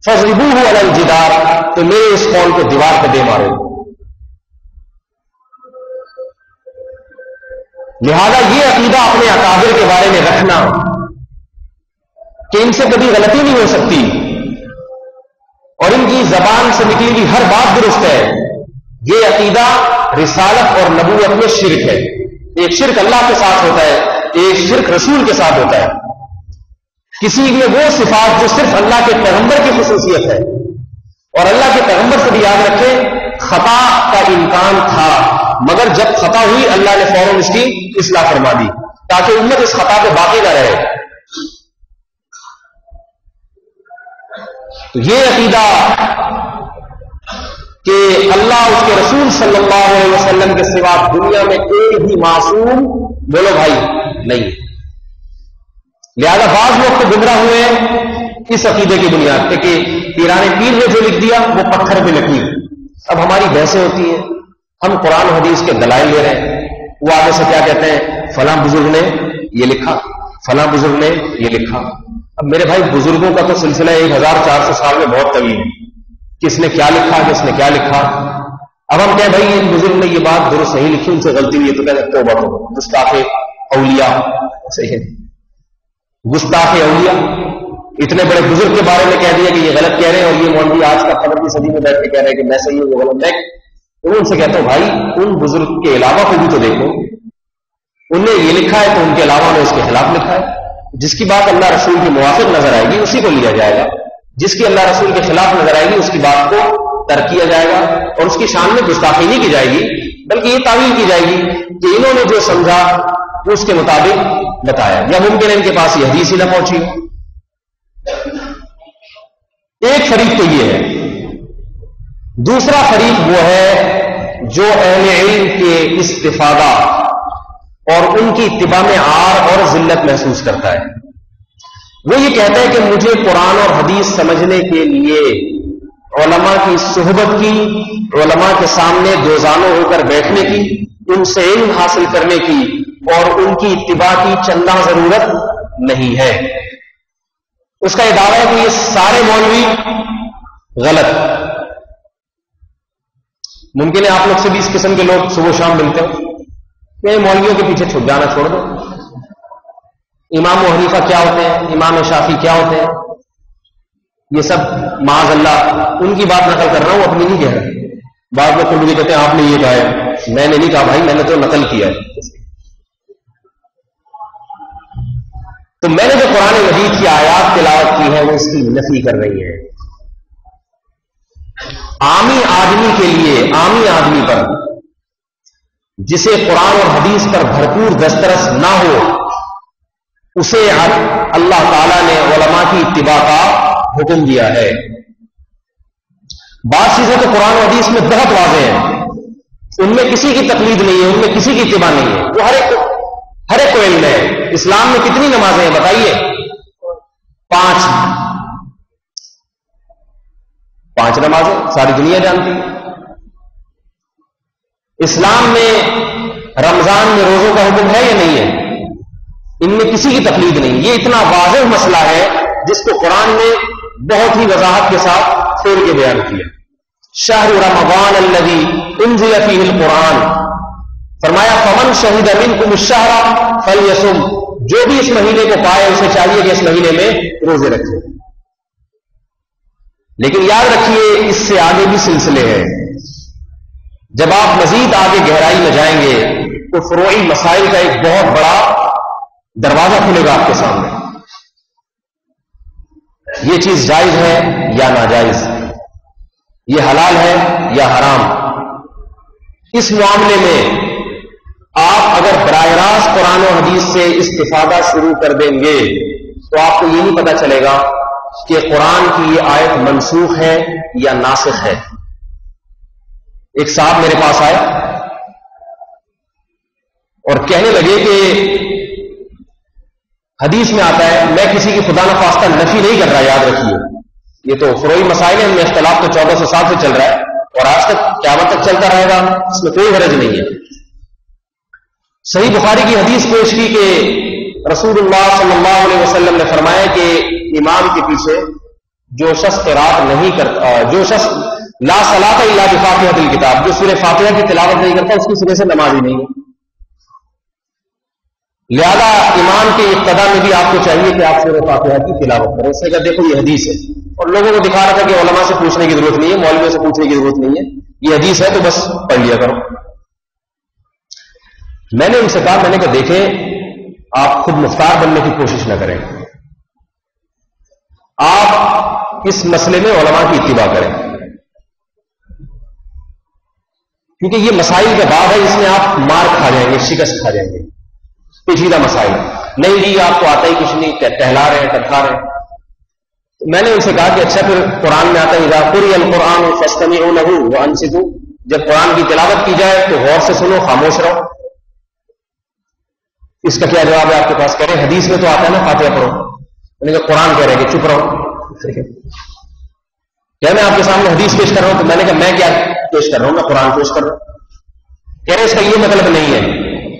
فضربوه علی الجدار، تو میرے اس قول کو دیوار پہ دے مارو. لہذا یہ عقیدہ اپنے اکابر کے بارے میں رکھنا کہ ان سے کبھی غلطی نہیں ہو سکتی اور ان کی زبان سے نکلی ہوئی ہر بات درست ہے، یہ عقیدہ رسالت اور نبوت میں شرک ہے. ایک شرک اللہ کے ساتھ ہوتا ہے، ایک شرک رسول کے ساتھ ہوتا ہے. کسی میں وہ صفات جو صرف اللہ کے پیغمبر کی خصوصیت ہے، اور اللہ کے پیغمبر سے بھی یاد رکھیں خطا کا امکان تھا، مگر جب خطا ہوئی اللہ نے فوراً اس کی اصلاح فرما دی تاکہ امت اس خطا پہ باقی نہ رہے. تو یہ عقیدہ کہ اللہ اس کے رسول صلی اللہ علیہ وسلم کے سوا دنیا میں کوئی بھی معصوم، بولو بھائی، نہیں. لہذا بعض لوگ تو گمراہ ہوئے اس عقیدے کی بنیاد پہ کہ پیران پیر نے جو لکھ دیا وہ پتھر پہ لکھی. اب ہماری بحثیں ہوتی ہیں، ہم قرآن حدیث کے دلائل لے رہے ہیں، وہ آگے سے کیا کہتے ہیں، فلاں بزرگ نے یہ لکھا، فلاں بزرگ نے یہ لکھا. اب میرے بھائی بزرگوں کا تو سلسلہ 1400 سال میں بہت طویل ہے، کس نے کیا لکھا، کس نے کیا لکھا. اب ہم کہیں بھائی ان بزرگ نے یہ بات درست صحیح لکھی، ان سے غلطی ہوئی ہے، تو کہتے ہیں توبہ کرو، گستاخ اولیاء. صحیح ہے، گستاخ اولیاء، اتنے بڑے بزرگ کے بارے میں کہہ دیا کہ یہ غلط کہہ رہے ہیں، اور یہ مولوی آج کا 15ویں صدی میں بیٹھ کے کہہ رہے ہیں کہ میں صحیح ہوں وہ غلط ہے. ان سے کہتا ہوں بھائی ان بزرگ کے علاوہ کو بھی تو دیکھو، ان نے یہ لکھا ہے تو ان کے علاوہ نے اس کے خلاف لکھا ہے. جس کی بات اللہ رسول کے موافق نظر آئے گی اسی کو لیا جائے گا، جس کی اللہ رسول کے خلاف نظر آئے گی اس کی بات کو ترک کیا جائے گا، اور اس کی شان میں گستاخی نہیں کی جائے گی، بلکہ یہ تعویل کی جائے گی کہ انہوں نے جو سمجھا وہ اس کے مطابق بتایا، یا ممکن ہے ان کے پاس یہ حدیث ہی نہ پہنچی. ایک فریق تو یہ ہے. دوسرا فریق وہ ہے جو اہل علم کے استفادہ اور ان کی اتباع میں عار اور ذلت محسوس کرتا ہے. وہ یہ کہتا ہے کہ مجھے قرآن اور حدیث سمجھنے کے لیے علماء کی صحبت کی علماء کے سامنے دوزانوں ہو کر بیٹھنے کی، ان سے علم حاصل کرنے کی اور ان کی اتباع کی چندہ ضرورت نہیں ہے۔ اس کا یہ دعویٰ ہے کہ یہ سارے مولوی غلط۔ ممکن ہے آپ لوگ سے بھی اس قسم کے لوگ صبح شام ملتے ہیں کہ مولویوں کے پیچھے چھپ جانا چھوڑ دو، امام ابو حنیفہ کیا ہوتے ہیں، امام شافعی کیا ہوتے ہیں، یہ سب معاذ اللہ ان کی بات نقل کر رہا ہوں، اپنی نہیں کہہ رہا۔ بعض لوگ مجھے کہتے ہیں آپ نے یہ کہا ہے، میں نے نہیں کہا بھائی، میں نے تو نقل کیا ہے۔ تو میں نے جو قرآن مجید کی آیات تلاوت کی ہے وہ اس کی نفی کر رہی ہے۔ عامی آدمی کے لیے، عامی آدمی پر جسے قرآن اور حدیث پر بھرپور دسترس نہ ہو، اسے اللہ تعالیٰ نے علماء کی اتباع کا حکم دیا ہے۔ بعض چیزیں تو قرآن و حدیث میں بہت واضح ہیں، ان میں کسی کی تقلید نہیں ہے، ان میں کسی کی اتباع نہیں ہے، وہ ہر ایک کو علم ہے۔ اسلام میں کتنی نمازیں ہیں بتائیے؟ 5 نمازیں ساری دنیا جانتی ہے۔ اسلام میں رمضان میں روزوں کا حکم ہے یا نہیں ہے؟ ان میں کسی کی تقلید نہیں۔ یہ اتنا واضح مسئلہ ہے جس کو قرآن نے بہت ہی وضاحت کے ساتھ کھول کے بیان کیا۔ شہر رمضان الذی انزل فیہ القرآن، فرمایا فمن شہد منکم الشہر فلیصم، جو بھی اس مہینے کو پائے اسے چاہیے کہ اس مہینے میں روزے رکھے۔ لیکن یاد رکھیے اس سے آگے بھی سلسلے ہیں۔ جب آپ مزید آگے گہرائی میں جائیں گے تو فروعی مسائل کا ایک بہت بڑا دروازہ کھلے گا آپ کے سامنے۔ یہ چیز جائز ہے یا ناجائز، یہ حلال ہے یا حرام، اس معاملے میں آپ اگر براہ راست قرآن و حدیث سے استفادہ شروع کر دیں گے تو آپ کو یہ نہیں پتا چلے گا کہ قرآن کی یہ آیت منسوخ ہے یا ناسخ ہے۔ ایک صاحب میرے پاس آئے اور کہنے لگے کہ حدیث میں آتا ہے، میں کسی کی خدا نخواستہ نفی نہیں کر رہا، یاد رکھیے یہ تو فروعی مسائل ہیں، ان میں اختلاف تو 1400 سال سے چل رہا ہے اور آج تک قیامت تک چلتا رہے گا، اس میں کوئی حرج نہیں ہے۔ صحیح بخاری کی حدیث پیش کی کہ رسول اللہ صلی اللہ علیہ وسلم نے فرمایا کہ امام کے پیچھے جو شخص قرات نہیں کرتا، جو شخص لا صلاۃ الا بفاتحۃ الکتاب، جو سورہ فاتحہ کی تلاوت نہیں کرتا اس کی سرے سے نماز ہی نہیں ہے۔ لہذا امام کے اقتداء میں بھی آپ کو چاہیے کہ آپ سورہ فاتحہ کی تلاوت کریں۔ اس نے کہا دیکھو یہ حدیث ہے، اور لوگوں کو دکھا رہا تھا کہ علماء سے پوچھنے کی ضرورت نہیں ہے، مولویوں سے پوچھنے کی ضرورت نہیں ہے، یہ حدیث ہے تو بس پڑھ لیا کرو۔ میں نے ان سے کہا، میں نے کہا دیکھیں آپ خود مختار بننے کی کوشش نہ کریں، آپ اس مسئلے میں علماء کی اتباع کریں، کیونکہ یہ مسائل کے بعد ہے، اس میں آپ مار کھا جائیں گے، شکست کھا جائیں گے، پیچیدہ مسائل نہیں جی آپ کو آتا ہی کچھ نہیں، ٹہلا رہے ہیں ٹٹھا رہے ہیں۔ میں نے ان سے کہا کہ اچھا پھر قرآن میں آتا ہے اذا قرئ القرآن فاستمعوا له وانصتوا، جب قرآن کی تلاوت کی جائے تو غور سے سنو، خاموش رہو۔ اس کا کیا جواب ہے آپ کے پاس؟ کہہ رہے ہیں حدیث میں تو آتا ہے نا فاتحہ پڑھو، میں نے کہا قرآن کہہ رہے ہیں کہ چپ رہو۔ کیا میں آپ کے سامنے حدیث پیش کر رہا ہوں؟ تو میں نے کہا میں کیا پیش کر رہا ہوں، میں قرآن پیش کر رہا ہوں۔ کہہ رہے اس کا یہ مطلب نہیں ہے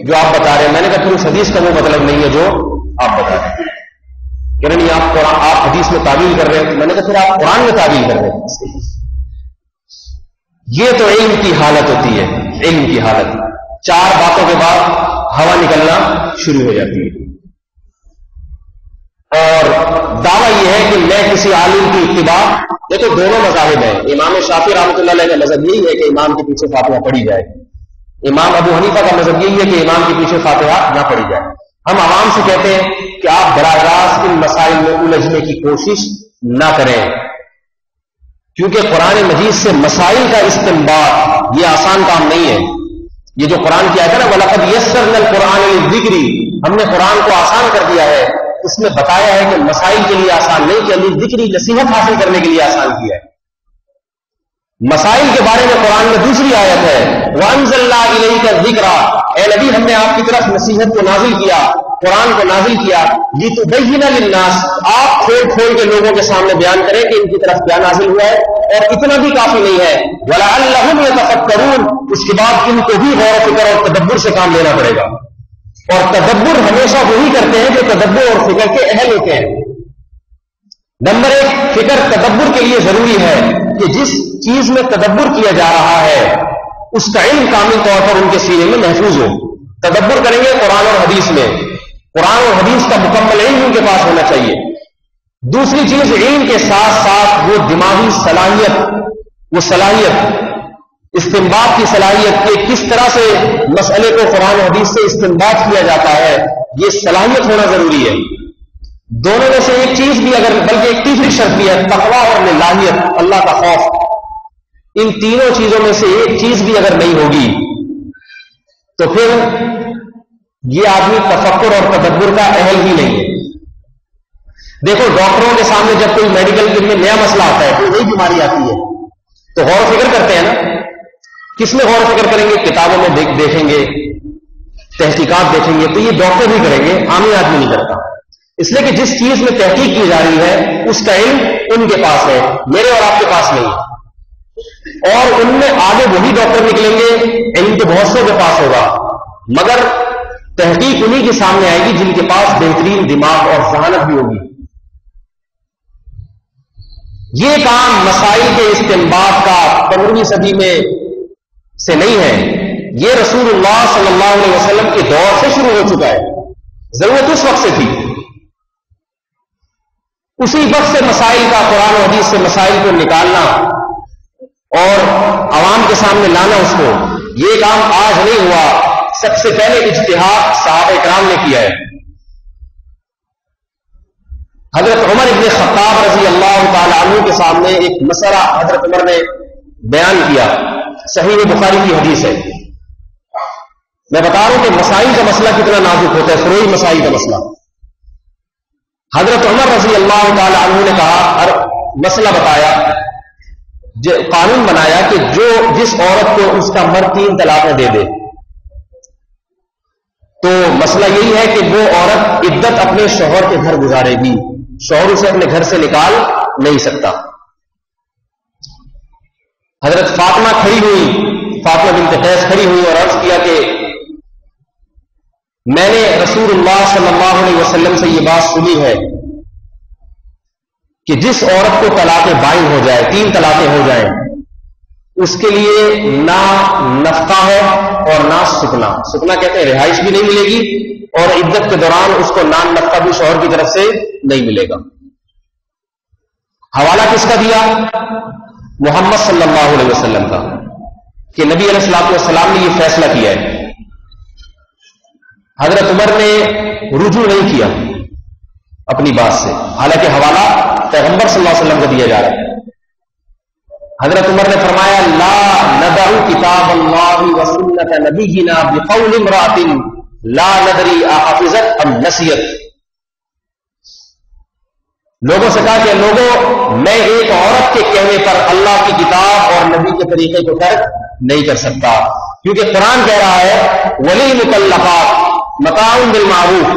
جو آپ بتا رہے ہیں۔ میں نے کہا پھر اس حدیث کا وہ مطلب نہیں ہے جو آپ بتا رہے ہیں۔ کہہ رہے نہیں آپ حدیث میں تعویل کر رہے ہیں۔ میں نے کہا پھر آپ قرآن میں تعویل کر رہے ہیں۔ یہ تو علم کی حالت ہوتی ہے، علم کی حالت، 4 باتوں کے بعد ہوا نکلنا شروع ہو جاتی ہے، اور دعویٰ یہ ہے کہ میں کسی عالم کی اتباع، یہ تو دونوں مذاہب ہیں۔ امام شافعی رحمۃ اللہ علیہ کا مذہب یہی ہے کہ امام کے پیچھے فاتحہ پڑھی جائے، امام ابو حنیفہ کا مذہب یہی ہے کہ امام کے پیچھے فاتحہ نہ پڑھی جائے۔ ہم عوام سے کہتے ہیں کہ آپ براہ راست ان مسائل میں الجھنے کی کوشش نہ کریں، کیونکہ قرآن مجید سے مسائل کا استنباط یہ آسان کام نہیں ہے۔ یہ جو قرآن کی آیت ہے نا وَلَقَدْ يَسَّرْنَا الْقُرْآنَ لِلذِّكْرِ، ہم نے قرآن کو آسان کر دیا ہے، اس میں بتایا ہے کہ مسائل کے لیے آسان نہیں، کہ ذکری نصیحت حاصل کرنے کے لیے آسان کیا ہے۔ مسائل کے بارے میں قرآن میں دوسری آیت ہے وَأَنزَلْنَا إِلَيْكَ الذِّكْرَ، اے نبی ہم نے آپ کی طرف نصیحت کو نازل کیا، قرآن کو نازل کیا، لِتُبَيِّنَ لِلنَّاسِ، آپ کھول کھول کے لوگوں کے سامنے بیان کریں کہ ان کی طرف کیا نازل ہوا ہے، اور اتنا بھی کافی نہیں ہے وَلَعَلَّهُمْ يَتَفَكَّرُونَ، اس کے بعد ان کو بھی غور و فکر اور تدبر سے کام لینا پڑے گا، اور تدبر ہمیشہ وہی کرتے ہیں جو تدبر اور فکر کے اہل ہوتے ہیں۔ نمبر ایک، فکر تدبر کے لیے ضروری ہے کہ جس چیز میں تدبر کیا جا رہا ہے اس کا علم کامل طور پر ان کے سینے میں محفوظ ہو۔ تدبر کریں گے قرآن اور حدیث میں، قرآن اور حدیث کا مکمل علم ان کے پاس ہونا چاہیے۔ دوسری چیز، علم کے ساتھ ساتھ وہ دماغی صلاحیت استنباط کی صلاحیت کہ کس طرح سے مسئلے کو قرآن و حدیث سے استنباط کیا جاتا ہے، یہ صلاحیت ہونا ضروری ہے۔ دونوں میں سے ایک چیز بھی اگر، بلکہ ایک تیسری شرط بھی ہے، تقویٰ اور للہیت، اللہ کا خوف، ان تینوں چیزوں میں سے ایک چیز بھی اگر نہیں ہوگی تو پھر یہ آدمی تفکر اور تدبر کا اہل ہی نہیں ہے۔ دیکھو ڈاکٹروں کے سامنے جب کوئی میڈیکل کے لیے نیا مسئلہ آتا ہے، کوئی نئی بیماری آتی ہے تو غور و فکر کرتے ہیں نا، کس میں غور و فکر کریں گے؟ کتابوں میں دیکھیں گے، تحقیقات دیکھیں گے، تو یہ ڈاکٹر بھی کریں گے، عام آدمی نہیں کرتا، اس لیے کہ جس چیز میں تحقیق کی جا رہی ہے اس کا علم ان کے پاس ہے، میرے اور آپ کے پاس نہیں ہے، اور ان میں آگے وہی ڈاکٹر نکلیں گے، علم تو بہت سو کے پاس ہوگا مگر تحقیق انہی کے سامنے آئے گی جن کے پاس بہترین دماغ اور ذہانت بھی ہوگی۔ یہ کام مسائل کے استنباط کا 15ویں صدی میں سے نہیں ہے، یہ رسول اللہ صلی اللہ علیہ وسلم کے دور سے شروع ہو چکا ہے، ضرورت اس وقت سے تھی، اسی وقت سے مسائل کا، قرآن و حدیث سے مسائل کو نکالنا اور عوام کے سامنے لانا، اس کو، یہ کام آج نہیں ہوا، سب سے پہلے اجتہاد صحابہ کرام نے کیا ہے۔ حضرت عمر ابن خطاب رضی اللہ تعالی عنہ کے سامنے ایک مسئلہ حضرت عمر نے بیان کیا، صحیح بخاری کی حدیث ہے، میں بتا رہا ہوں کہ مسائل کا مسئلہ کتنا نازک ہوتا ہے، فروعی مسائل کا مسئلہ۔ حضرت عمر رضی اللہ تعالی عنہ نے کہا، مسئلہ بتایا، قانون بنایا کہ جس عورت کو اس کا مرد 3 طلاقیں دے دے تو مسئلہ یہی ہے کہ وہ عورت عدت اپنے شوہر کے گھر گزارے گی، شوہر اسے اپنے گھر سے نکال نہیں سکتا۔ حضرت فاطمہ کھڑی ہوئی، فاطمہ بنت قیس کھڑی ہوئی اور عرض کیا کہ میں نے رسول اللہ صلی اللہ علیہ وسلم سے یہ بات سنی ہے کہ جس عورت کو طلاق بائن ہو جائے، 3 طلاقیں ہو جائیں، اس کے لیے نہ نفقہ ہے اور نہ سکنا کہتے ہیں رہائش بھی نہیں ملے گی، اور عدت کے دوران اس کو نان نفقہ بھی شوہر کی طرف سے نہیں ملے گا۔ حوالہ کس کا دیا؟ محمد صلی اللہ علیہ وسلم کا، کہ نبی علیہ الصلوۃ والسلام نے یہ فیصلہ کیا ہے۔ حضرت عمر نے رجوع نہیں کیا اپنی بات سے، حالانکہ حوالہ پیغمبر صلی اللہ علیہ وسلم کو دیا جا رہا ہے۔ حضرت عمر نے فرمایا لا ندع کتاب اللہ و سنت نبینا بقول امرأۃ لا ندری احفظت ام نسیت۔ لوگوں سے کہا کہ لوگوں، میں ایک عورت کے کہنے پر اللہ کی کتاب اور نبی کے طریقے کو ترک نہیں کر سکتا، کیونکہ قرآن کہہ رہا ہے وللمطلقات متاع بالمعروف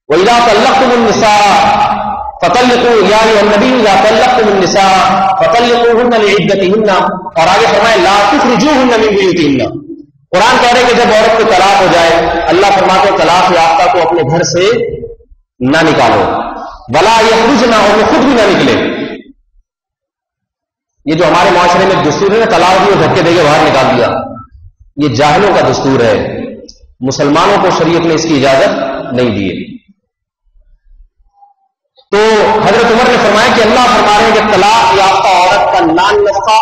وَإِذَا طَلَّقْتُمُ النِّسَاءَ فَطَلِّقُوا يَا أَيُّهَا النَّبِيُّ إِذَا طَلَّقْتُمُ النِّسَاءَ فَطَلِّقُوهُنَّ لِعِدَّتِهِنَّ، اور آگے فرمائے لَا تُخْرِجُوهُنَّ مِن بُيُوتِهِنَّ۔ قرآن کہہ رہے کہ جب عورت کو طلاق ہو جائے، اللہ فرماتے ہیں طلاق یافتہ کو اپنے گھر سے نہ نکالو، وَلَا يَخْرُجْنَ، اور وہ خود بھی نہ نکلے۔ یہ جو ہمارے معاشرے میں دستور ہے نا، طلاق دی اور دھکے دے کے باہر نکال دیا، یہ جاہلوں کا دستور ہے، مسلمانوں کو شریعت نے اس کی اجازت نہیں دی ہے۔ تو حضرت عمر نے فرمایا کہ اللہ فرما رہے ہیں کہ طلاق یافتہ عورت کا نان نفقہ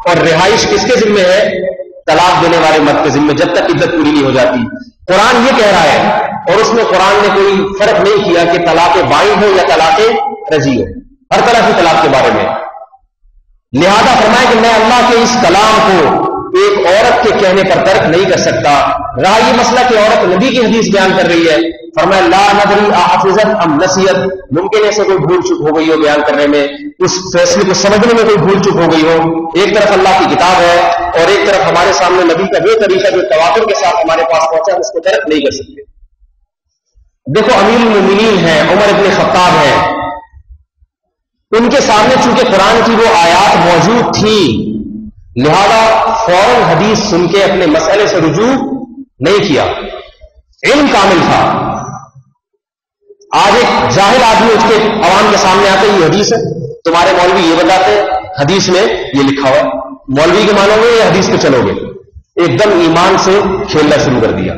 اور رہائش کس کے ذمہ ہے؟ طلاق دینے والے مرد کے ذمہ، جب تک عدت پوری نہیں ہو جاتی۔ قرآن یہ کہہ رہا ہے، اور اس میں قرآن نے کوئی فرق نہیں کیا کہ طلاق بائن ہو یا طلاق رجعی ہو، ہر طرح کی طلاق کے بارے میں۔ لہذا فرمایا کہ میں اللہ کے اس کلام کو ایک عورت کے کہنے پر ترک نہیں کر سکتا۔ رہا یہ مسئلہ کہ عورت نبی کی حدیث بیان کر رہی ہے، فرمایا لا ندری احفظت ام نسیت، ممکن ہے سے کوئی بھول چک ہو گئی ہو بیان کرنے میں، اس فیصلے کو سمجھنے میں کوئی بھول چک ہو گئی ہو. ایک طرف اللہ کی کتاب ہے اور ایک طرف ہمارے سامنے نبی کا وہ طریقہ جو تواتر کے ساتھ ہمارے پاس پہنچا، اس کو ترک نہیں کر سکتے. دیکھو امیر المومنین ہیں، عمر ابن خطاب ہیں، ان کے سامنے چونکہ قرآن کی وہ آیات موجود تھی، لہذا فوراً حدیث سن کے اپنے مسئلے سے رجوع نہیں کیا. علم کامل تھا. آج ایک جاہل آدمی اس کے عوام کے سامنے آتے یہ حدیث ہے، تمہارے مولوی یہ بتاتے ہیں حدیث میں یہ لکھا ہوا ہے، مولوی کے مانو گے یا حدیث پہ چلو گے؟ ایک دم ایمان سے کھیلنا شروع کر دیا.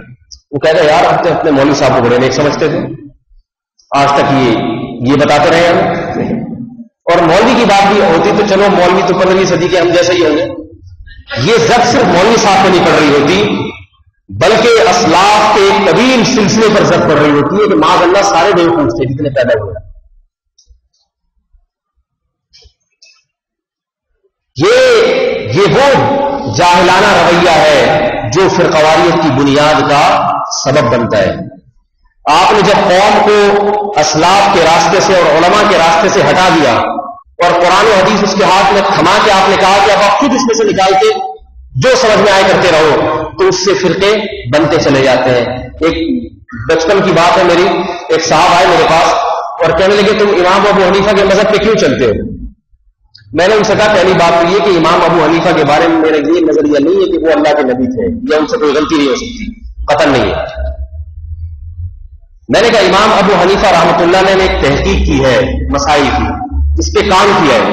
وہ کہہ رہا یار اب تو اپنے مولوی صاحب کو بڑے نیک سمجھتے تھے، آج تک یہ بتاتے رہے ہم. اور مولوی کی بات بھی ہوتی تو چلو مولوی تو 15ویں صدی کے ہم جیسے ہی ہوں گے. یہ زد صرف مولوی صاحب پہ نہیں پڑ رہی ہوتی، بلکہ اسلاف کے ایک طویل سلسلے پر زد پڑ رہی ہوتی ہے کہ معاذ اللہ سارے بیوقوف تھے جتنے پیدا ہوئے. یہ وہ جاہلانہ رویہ ہے جو فرقواریت کی بنیاد کا سبب بنتا ہے. آپ نے جب قوم کو اسلاف کے راستے سے اور علماء کے راستے سے ہٹا دیا اور قرآن و حدیث اس کے ہاتھ میں تھما کے آپ نے کہا کہ اب آپ خود اس میں سے نکال کے جو سمجھ میں آئے کرتے رہو، تو اس سے فرقے بنتے چلے جاتے ہیں. ایک بچپن کی بات ہے میری، ایک صاحب آئے میرے پاس اور کہنے لگے تم امام ابو حنیفہ کے مذہب پہ کیوں چلتے ہو؟ میں نے ان سے کہا پہلی بات تو یہ کہ امام ابو حنیفہ کے بارے میں میرا یہ نظریہ نہیں ہے کہ وہ اللہ کے نبی تھے یا ان سے کوئی غلطی نہیں ہو سکتی، قطعاً نہیں ہے. میں نے کہا امام ابو حنیفہ رحمۃ اللہ نے ایک تحقیق کی ہے مسائل کی، اس پہ کام کیا ہے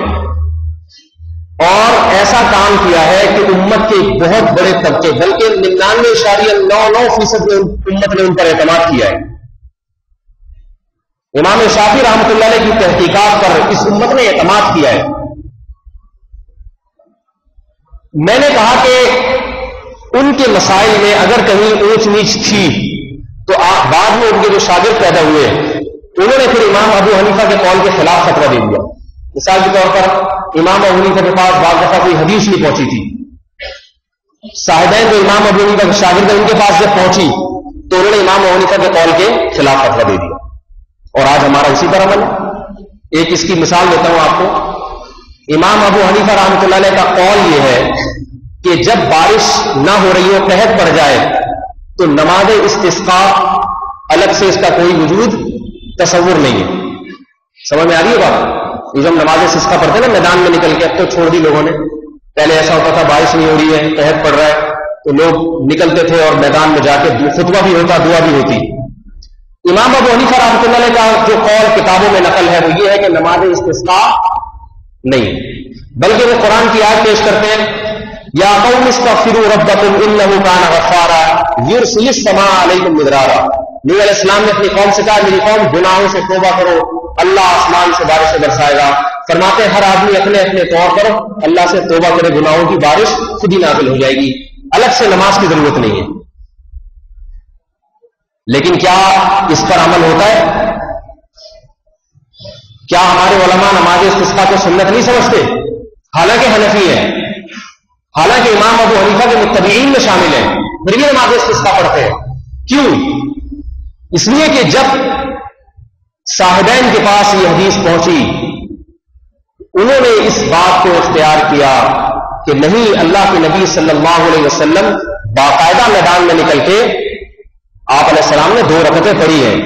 اور ایسا کام کیا ہے کہ امت کے بہت بڑے طبقے بلکہ 99.99% امت نے ان پر اعتماد کیا ہے. امام شافعی رحمۃ اللہ علیہ کی تحقیقات پر اس امت نے اعتماد کیا ہے. میں نے کہا کہ ان کے مسائل میں اگر کہیں اونچ نیچ تھی تو بعد میں ان کے جو شاگرد پیدا ہوئے انہوں نے پھر امام ابو حنیفہ کے قول کے خلاف فتویٰ دے دیا. مثال کے طور پر امام ابو حنیفہ کے پاس بعض دفعہ کوئی حدیث نہیں پہنچی تھی، صاحبین جو امام ابو حنیفہ کے شاگرد ان کے پاس جب پہنچی تو انہوں نے امام ابو حنیفہ کے قول کے خلاف فتویٰ دے دیا اور آج ہمارا اسی پر عمل ہے. ایک اس کی مثال دیتا ہوں آپ کو. امام ابو حنیفہ رحمۃ اللہ علیہ کا قول یہ ہے کہ جب بارش نہ ہو رہی ہو، قحط پڑ جائے، تو نماز استسقاء الگ سے اس کا کوئی وجود تصور نہیں ہے. سمجھ میں آ رہی ہے بات؟ یہ جو ہم نماز استسقاء پڑھتے ہیں نا میدان میں نکل کے، اب تو چھوڑ دی لوگوں نے. پہلے ایسا ہوتا تھا بارش نہیں ہو رہی ہے، قحط پڑ رہا ہے تو لوگ نکلتے تھے اور میدان میں جا کے خطبہ بھی ہوتا، دعا بھی ہوتی. امام ابو حنیفہ رحمۃ اللہ علیہ کا جو قول کتابوں میں نقل ہے وہ یہ ہے کہ نماز استسقاء نہیں، بلکہ وہ قرآن کی آیت پیش کرتے ہیں یا قوم استغفروا ربکم انہ کان غفارا یرسل السماء علیکم مدرارا. نبی علیہ السلام نے اپنی قوم سے کہا میری قوم گناہوں سے توبہ کرو، اللہ آسمان سے بارش برسائے گا. فرماتے ہیں ہر آدمی اپنے اپنے طور پر اللہ سے توبہ کرے، گناہوں کی بارش خود ہی نازل ہو جائے گی، الگ سے نماز کی ضرورت نہیں ہے. لیکن کیا اس پر عمل ہوتا ہے؟ کیا ہمارے علماء نماز استسقاء کو سنت نہیں سمجھتے؟ حالانکہ حنفی ہیں، حالانکہ امام ابو حنیفہ کے متبعین میں شامل ہیں، پھر بھی نماز استسقاء پڑھتے ہیں. کیوں؟ اس لیے کہ جب صاحبین کے پاس یہ حدیث پہنچی انہوں نے اس بات کو اختیار کیا کہ نہیں، اللہ کے نبی صلی اللہ علیہ وسلم باقاعدہ میدان میں نکل کے آپ علیہ السلام نے 2 رکعتیں پڑھی ہیں،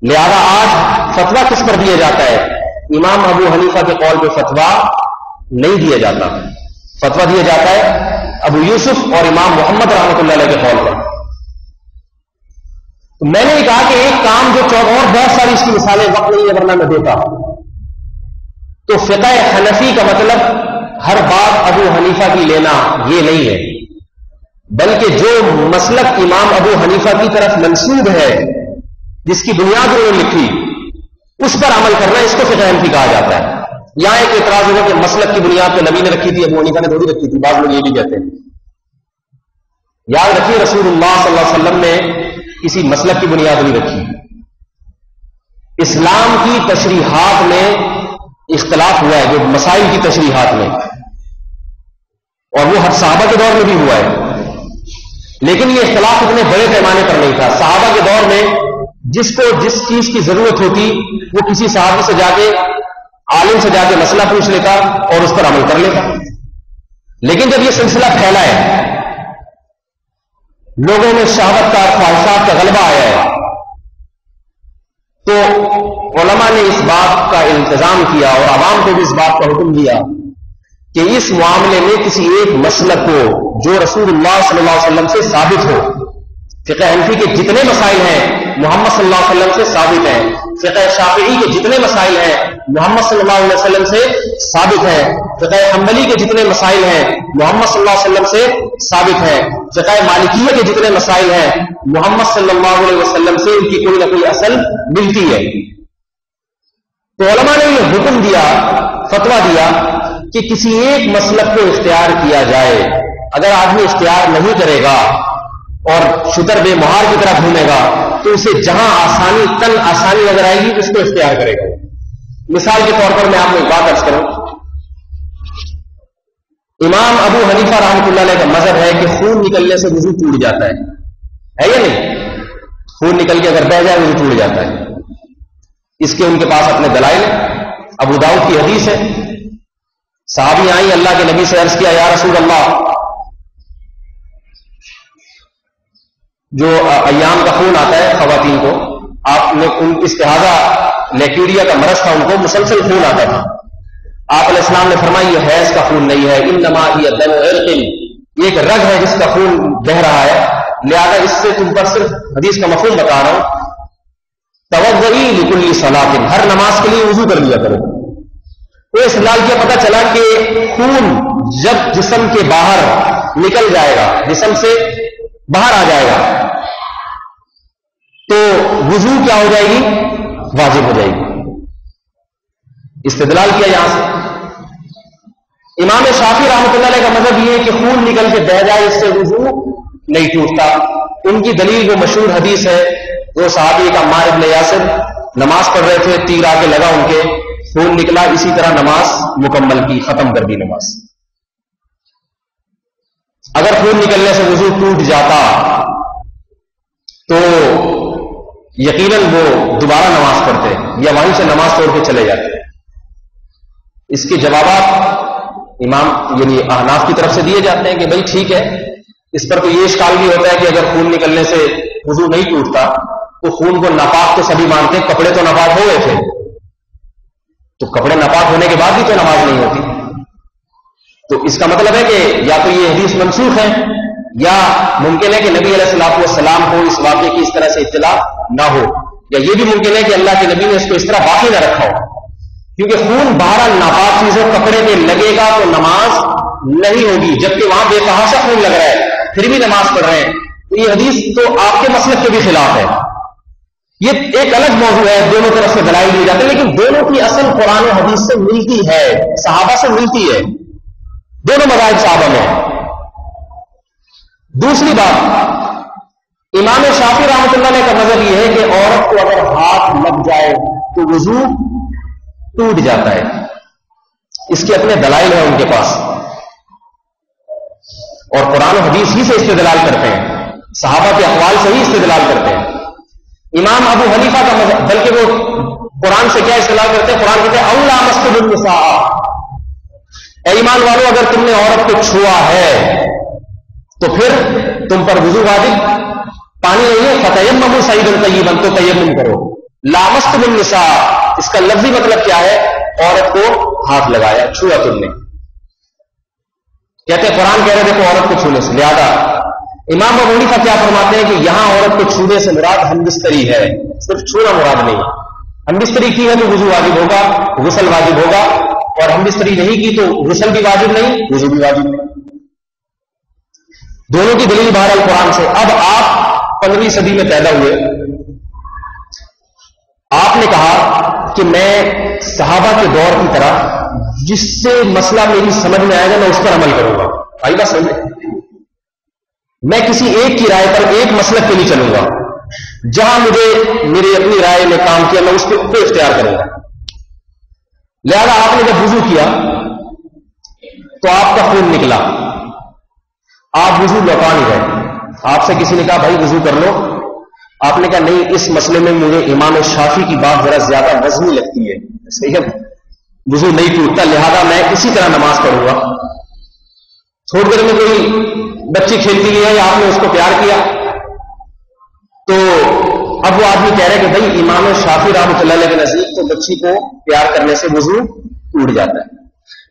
لہذا آج فتویٰ کس پر دیا جاتا ہے؟ امام ابو حنیفہ کے قول پہ فتویٰ نہیں دیا جاتا، فتویٰ دیا جاتا ہے ابو یوسف اور امام محمد رحمۃ اللہ علیہ کے قول پر. تو میں نے یہ کہا کہ ایک کام جو اور بہت ساری اس کی مثالیں وقت نہیں ہے ورنہ میں دیتا. تو فقہ حنفی کا مطلب ہر بات ابو حنیفہ کی لینا یہ نہیں ہے، بلکہ جو مسلک امام ابو حنیفہ کی طرف منسوب ہے، جس کی بنیاد انہوں نے لکھی، اس پر عمل کرنا، اس کو فقہ حنفی کہا جاتا ہے. یہاں ایک اعتراض ہوگا کہ مسلک کی بنیاد تو نبی نے رکھی تھی، ابو حنیفہ نے تھوڑی رکھی تھی. بعض لوگ یہ بھی کہتے ہیں. یاد رکھیے رسول اللہ صلی اللہ علیہ وسلم نے کسی مسلک کی بنیاد نہیں رکھی. اسلام کی تشریحات میں اختلاف ہوا ہے، جو مسائل کی تشریحات میں، اور وہ ہر صحابہ کے دور میں بھی ہوا ہے، لیکن یہ اختلاف اتنے بڑے پیمانے پر نہیں تھا. صحابہ کے دور میں جس کو جس چیز کی ضرورت ہوتی وہ کسی صحابی سے جا کے عالم سے جا کے مسئلہ پوچھ لیتا اور اس پر عمل کر لیتا. لیکن جب یہ سلسلہ پھیلا ہے، لوگوں میں شہوت کا، خواہشات کا غلبہ آیا ہے، تو علماء نے اس بات کا التزام کیا اور عوام کو بھی اس بات کا حکم دیا کہ اس معاملے میں کسی ایک مسلک کو جو رسول اللہ صلی اللہ علیہ وسلم سے ثابت ہو. فقہ حنفی کے جتنے مسائل ہیں محمد صلی اللہ علیہ وسلم سے ثابت ہیں. فقہ شافعی کے جتنے مسائل ہیں محمد صلی اللہ علیہ وسلم سے ثابت ہیں. فقہ حنبلی کے جتنے مسائل ہیں محمد صلی اللہ علیہ وسلم سے ثابت ہیں. فقہ مالکیہ کے جتنے مسائل ہیں محمد صلی اللہ علیہ وسلم سے ان کی کوئی نہ کوئی اصل ملتی ہے. تو علماء نے یہ حکم دیا، فتویٰ دیا کہ کسی ایک مسلک کو اختیار کیا جائے. اگر آدمی اختیار نہیں کرے گا اور شتر بے مہار کی طرح گھومے گا تو اسے جہاں آسانی تن آسانی نظر آئے گی اس کو اختیار کرے گا. مثال کے طور پر میں آپ کو ایک بات عرض کروں. امام ابو حنیفہ رحمۃ اللہ علیہ کا مذہب ہے کہ خون نکلنے سے وضو ٹوٹ جاتا ہے یا نہیں؟ خون نکل کے اگر بہ جائے وضو ٹوٹ جاتا ہے. اس کے ان کے پاس اپنے دلائل ہیں. ابو داؤد کی حدیث ہے، صحابی آئی اللہ کے نبی سے عرض کیا یا رسول اللہ، جو ایام کا خون آتا ہے خواتین کو، آپ نے ان استحاضہ لیکیوریا کا مرض تھا، ان کو مسلسل خون آتا تھا. آپ علیہ السلام نے فرمایا یہ حیض کا خون نہیں ہے، انما ہی دم عرق، یہ ایک رگ ہے جس کا خون بہ رہا ہے. لہذا اس سے تم پر صرف حدیث کا مفہوم بتا رہا ہوں، توضئی لکل صلاۃ، ہر نماز کے لیے وضو کر لیا کرو. تو اس لال کیا پتہ چلا کہ خون جب جسم کے باہر نکل جائے گا، جسم سے باہر آ جائے گا، تو وضو کیا ہو جائے گی؟ واجب ہو جائے گی. استدلال کیا یہاں سے. امام شافعی رحمۃ اللہ علیہ کا مذہب یہ ہے کہ خون نکل کے بہ جائے اس سے وضو نہیں ٹوٹتا. ان کی دلیل وہ مشہور حدیث ہے، وہ صحابی کا عمار بن یاسر نماز پڑھ رہے تھے، تیر آ کے لگا ان کے، خون نکلا، اسی طرح نماز مکمل کی، ختم کر دی نماز. اگر خون نکلنے سے وضو ٹوٹ جاتا تو یقیناً وہ دوبارہ نماز پڑھتے یا وہیں سے نماز توڑ کے چلے جاتے. اس کے جوابات امام یعنی احناف کی طرف سے دیے جاتے ہیں کہ بھائی ٹھیک ہے، اس پر تو یہ اشکال بھی ہوتا ہے کہ اگر خون نکلنے سے وضو نہیں ٹوٹتا تو خون کو ناپاک تو سبھی مانتے ہیں، کپڑے تو ناپاک ہو گئے تھے، تو کپڑے ناپاک ہونے کے بعد بھی تو نماز نہیں ہوتی. تو اس کا مطلب ہے کہ یا تو یہ حدیث منسوخ ہے یا ممکن ہے کہ نبی علیہ الصلوۃ والسلام کو اس واقعے کی اس طرح سے اطلاع نہ ہو، یا یہ بھی ممکن ہے کہ اللہ کے نبی نے اس کو اس طرح باقی نہ رکھا ہو. کیونکہ خون بہرحال ناپاک چیزوں کپڑے پہ لگے گا تو نماز نہیں ہوگی، جبکہ وہاں بے تحاشا خون لگ رہا ہے پھر بھی نماز پڑھ رہے ہیں. تو یہ حدیث تو آپ کے مسلک کے بھی خلاف ہے. یہ ایک الگ موضوع ہے، دونوں طرف سے دلائل دیے جاتے ہیں، لیکن دونوں کی اصل قرآن و حدیث سے ملتی ہے، صحابہ سے ملتی ہے، دونوں مذاہب صحابہ میں. دوسری بات، امام شافعی رحمۃ اللہ علیہ کا مذہب یہ ہے کہ عورت کو اگر ہاتھ لگ جائے تو وضو ٹوٹ جاتا ہے. اس کے اپنے دلائل ہیں ان کے پاس، اور قرآن و حدیث ہی سے استدلال کرتے ہیں، صحابہ کے اقوال سے ہی استدلال کرتے ہیں. امام ابو حنیفہ کا مذہب، بلکہ وہ قرآن سے کیا استدلال کرتے ہیں؟ قرآن کہتے ہیں اولا مسجد النساء، اے ایمان والو اگر تم نے عورت کو چھوا ہے تو پھر تم پر وضو واجب، پانی نہیں ہے، فتیمموا صعیدا طیبا، تو تیمم کرو. لامستم النساء، اس کا لفظی مطلب کیا ہے؟ عورت کو ہاتھ لگایا، چھوا تم نے. کہتے ہیں قرآن کہہ رہے تھے تو عورت کو چھونے سے. لہذا امام ابو حنیفہ کیا فرماتے ہیں کہ یہاں عورت کو چھونے سے مراد ہمبستری ہے، صرف چھونا مراد نہیں. ہمبستری کی ہے تو وضو واجب ہوگا، غسل واجب ہوگا، اور ہمبستری نہیں کی تو غسل بھی واجب نہیں، وضو بھی واجب نہیں. دونوں کی دلیل بہرحال قرآن سے. اب آپ 15ویں صدی میں پیدا ہوئے، آپ نے کہا کہ میں صحابہ کے دور کی طرح جس سے مسئلہ میری سمجھ میں آئے گا میں اس پر عمل کروں گا. آئی بات سمجھ میں کسی ایک کی رائے پر ایک مسلک کے لیے چلوں گا، جہاں مجھے میری اپنی رائے میں کام کیا میں اس کو اختیار کروں گا. لہذا آپ نے جب وضو کیا تو آپ کا خون نکلا، آپ وضو لوٹا نہیں رہے. آپ سے کسی نے کہا بھائی وضو کر لو، آپ نے کہا نہیں، اس مسئلے میں مجھے امام شافعی کی بات ذرا زیادہ وزنی لگتی ہے. صحیح ہے، وضو نہیں ٹوٹتا، لہذا میں اسی طرح نماز پڑھوں گا. تھوڑی دیر میں کوئی بچی کھیلتی ہے یا آپ نے اس کو پیار کیا، تو اب وہ آدمی کہہ رہے کہ بھائی امام شافعی رحمۃ اللہ علیہ کے نزدیک تو بچی کو پیار کرنے سے وضو ٹوٹ جاتا ہے.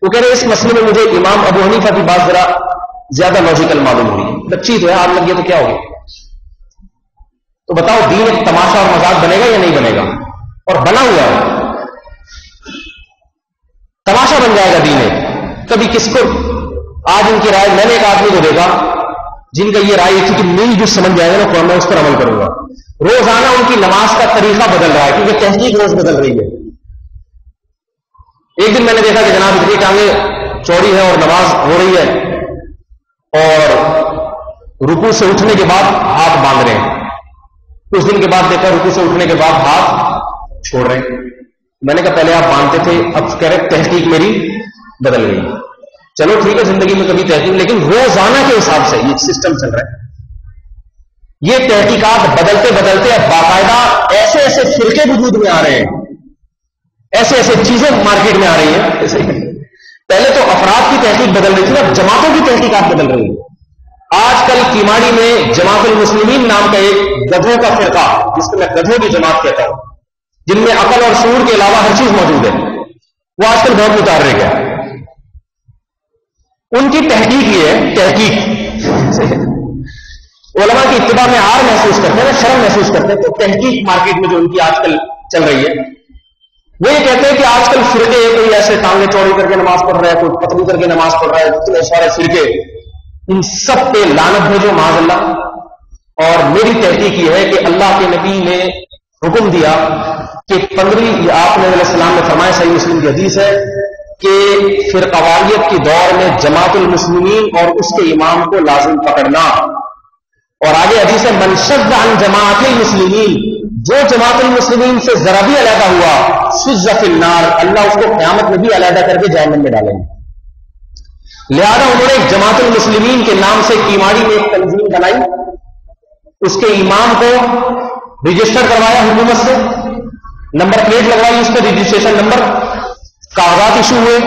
وہ کہہ رہے اس مسئلے میں مجھے امام ابو حنیفہ کی بات ذرا زیادہ لاجیکل معلوم ہوئی ہے. بچی تو ہے، آگ لگ گئی تو کیا ہوگی؟ تو بتاؤ دین ایک تماشا اور مذاق بنے گا یا نہیں بنے گا؟ اور بنا ہوا ہے، تماشا بن جائے گا دین ایک. کبھی کس کو آج ان کی رائے، میں نے ایک آدمی کو دیکھا جن کا یہ رائے تھی کہ میری جو سمجھ جائے گا نا میں اس پر عمل کروں گا. روزانہ ان کی نماز کا طریقہ بدل رہا ہے کیونکہ تحقیق روز بدل رہی ہے. ایک دن میں نے دیکھا کہ جناب اتنی ٹانگیں چوڑی ہے اور نماز ہو رہی ہے اور رکوع سے اٹھنے کے بعد ہاتھ باندھ رہے ہیں. کچھ دن کے بعد دیکھا رکوع سے اٹھنے کے بعد ہاتھ چھوڑ رہے ہیں. میں نے کہا پہلے آپ باندھتے تھے، اب کہہ رہے تحقیق میری بدل گئی. چلو ٹھیک ہے، زندگی میں کبھی تحقیق، لیکن روزانہ کے حساب سے یہ سسٹم چل رہا ہے. یہ تحقیقات بدلتے بدلتے اب باقاعدہ ایسے ایسے فرقے وجود میں آ رہے ہیں، ایسے ایسے چیزیں مارکیٹ میں آ رہی ہیں. پہلے تو افراد کی تحقیق بدل رہی تھی، اب جماعتوں کی تحقیقات بدل رہی ہیں. آج کل کیماڑی میں جماعت المسلمین نام کا ایک گدھوں کا فرقہ، جس کو میں گدھوں کی جماعت کہتا ہوں، جن میں عقل اور شعور کے علاوہ ہر چیز موجود ہے، وہ آج کل بہت متحرک ہے. ان کی تحقیق یہ ہے، تحقیق علماء کی اتباع میں عار محسوس کرتے ہیں، شرم محسوس کرتے ہیں. تو تحقیق مارکیٹ میں جو ان کی آج کل چل رہی ہے، وہ یہ کہتے ہیں کہ آج کل فرقے کوئی ایسے ٹانگیں چوڑی کر کے نماز پڑھ رہا ہے، کوئی پتلی کر کے نماز پڑھ رہا ہے، اتنے سارے فرقے، ان سب پہ لعنت بھیجو معاذ اللہ. اور میری تحقیق یہ ہے کہ اللہ کے نبی نے حکم دیا کہ 15 آپ نے علیہ السلام نے فرمایا، صحیح مسلم کی حدیث ہے کہ فرقواریت کے دور میں جماعت المسلمین اور اس کے امام کو لازم پکڑنا. اور آگے حدیث ہے من شد عن جماعت المسلمین، جو جماعت المسلمین سے ذرا بھی علیحدہ ہوا سز فی النار، اللہ اس کو قیامت میں بھی علیحدہ کر کے جہنم میں ڈالیں گے. لہذا انہوں نے جماعت المسلمین کے نام سے کیماڑی میں ایک تنظیم بنائی، اس کے امام کو رجسٹر کروایا حکومت سے، نمبر پلیٹ لگوائی، اس پہ رجسٹریشن نمبر، کاغذات ایشو ہوئے،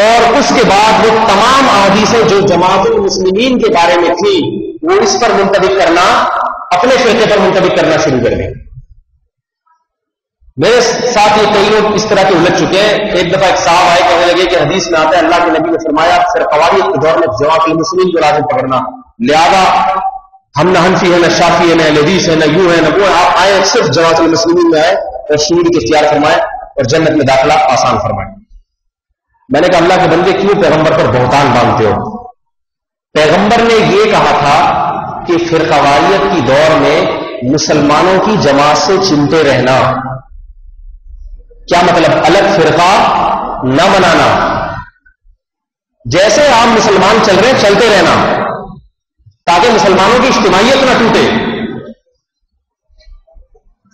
اور اس کے بعد وہ تمام احادیثیں جو جماعت المسلمین کے بارے میں تھی وہ اس پر منتخب کرنا، اپنے فرقے پر منتخب کرنا شروع کر دیں. میرے ساتھ یہ کئی لوگ اس طرح کے الجھ چکے ہیں. ایک دفعہ ایک صاحب آئے، کہنے لگے کہ حدیث میں آتا ہے اللہ کے نبی نے فرمایا فرقواریت کے دور میں جماعت المسلمین کو لازم پکڑنا، لہذا ہم نہ حنفی ہے، نہ شافعی ہے، نہ حدیث ہے، نہ یوں ہے، نہ وہ ہے، آپ آئے صرف جماعت المسلمین میں آئے اور شعور کی اختیار فرمائے اور جنت میں داخلہ آسان فرمائے. میں نے کہا اللہ کے بندے کیوں پیغمبر پر بہتان باندھتے ہو؟ پیغمبر نے یہ کہا تھا کہ فرقواریت کی دور میں مسلمانوں کی جماعت سے چمٹے رہنا. کیا مطلب؟ الگ فرقہ نہ بنانا، جیسے عام مسلمان چل رہے چلتے رہنا تاکہ مسلمانوں کی اجتماعیت نہ ٹوٹے.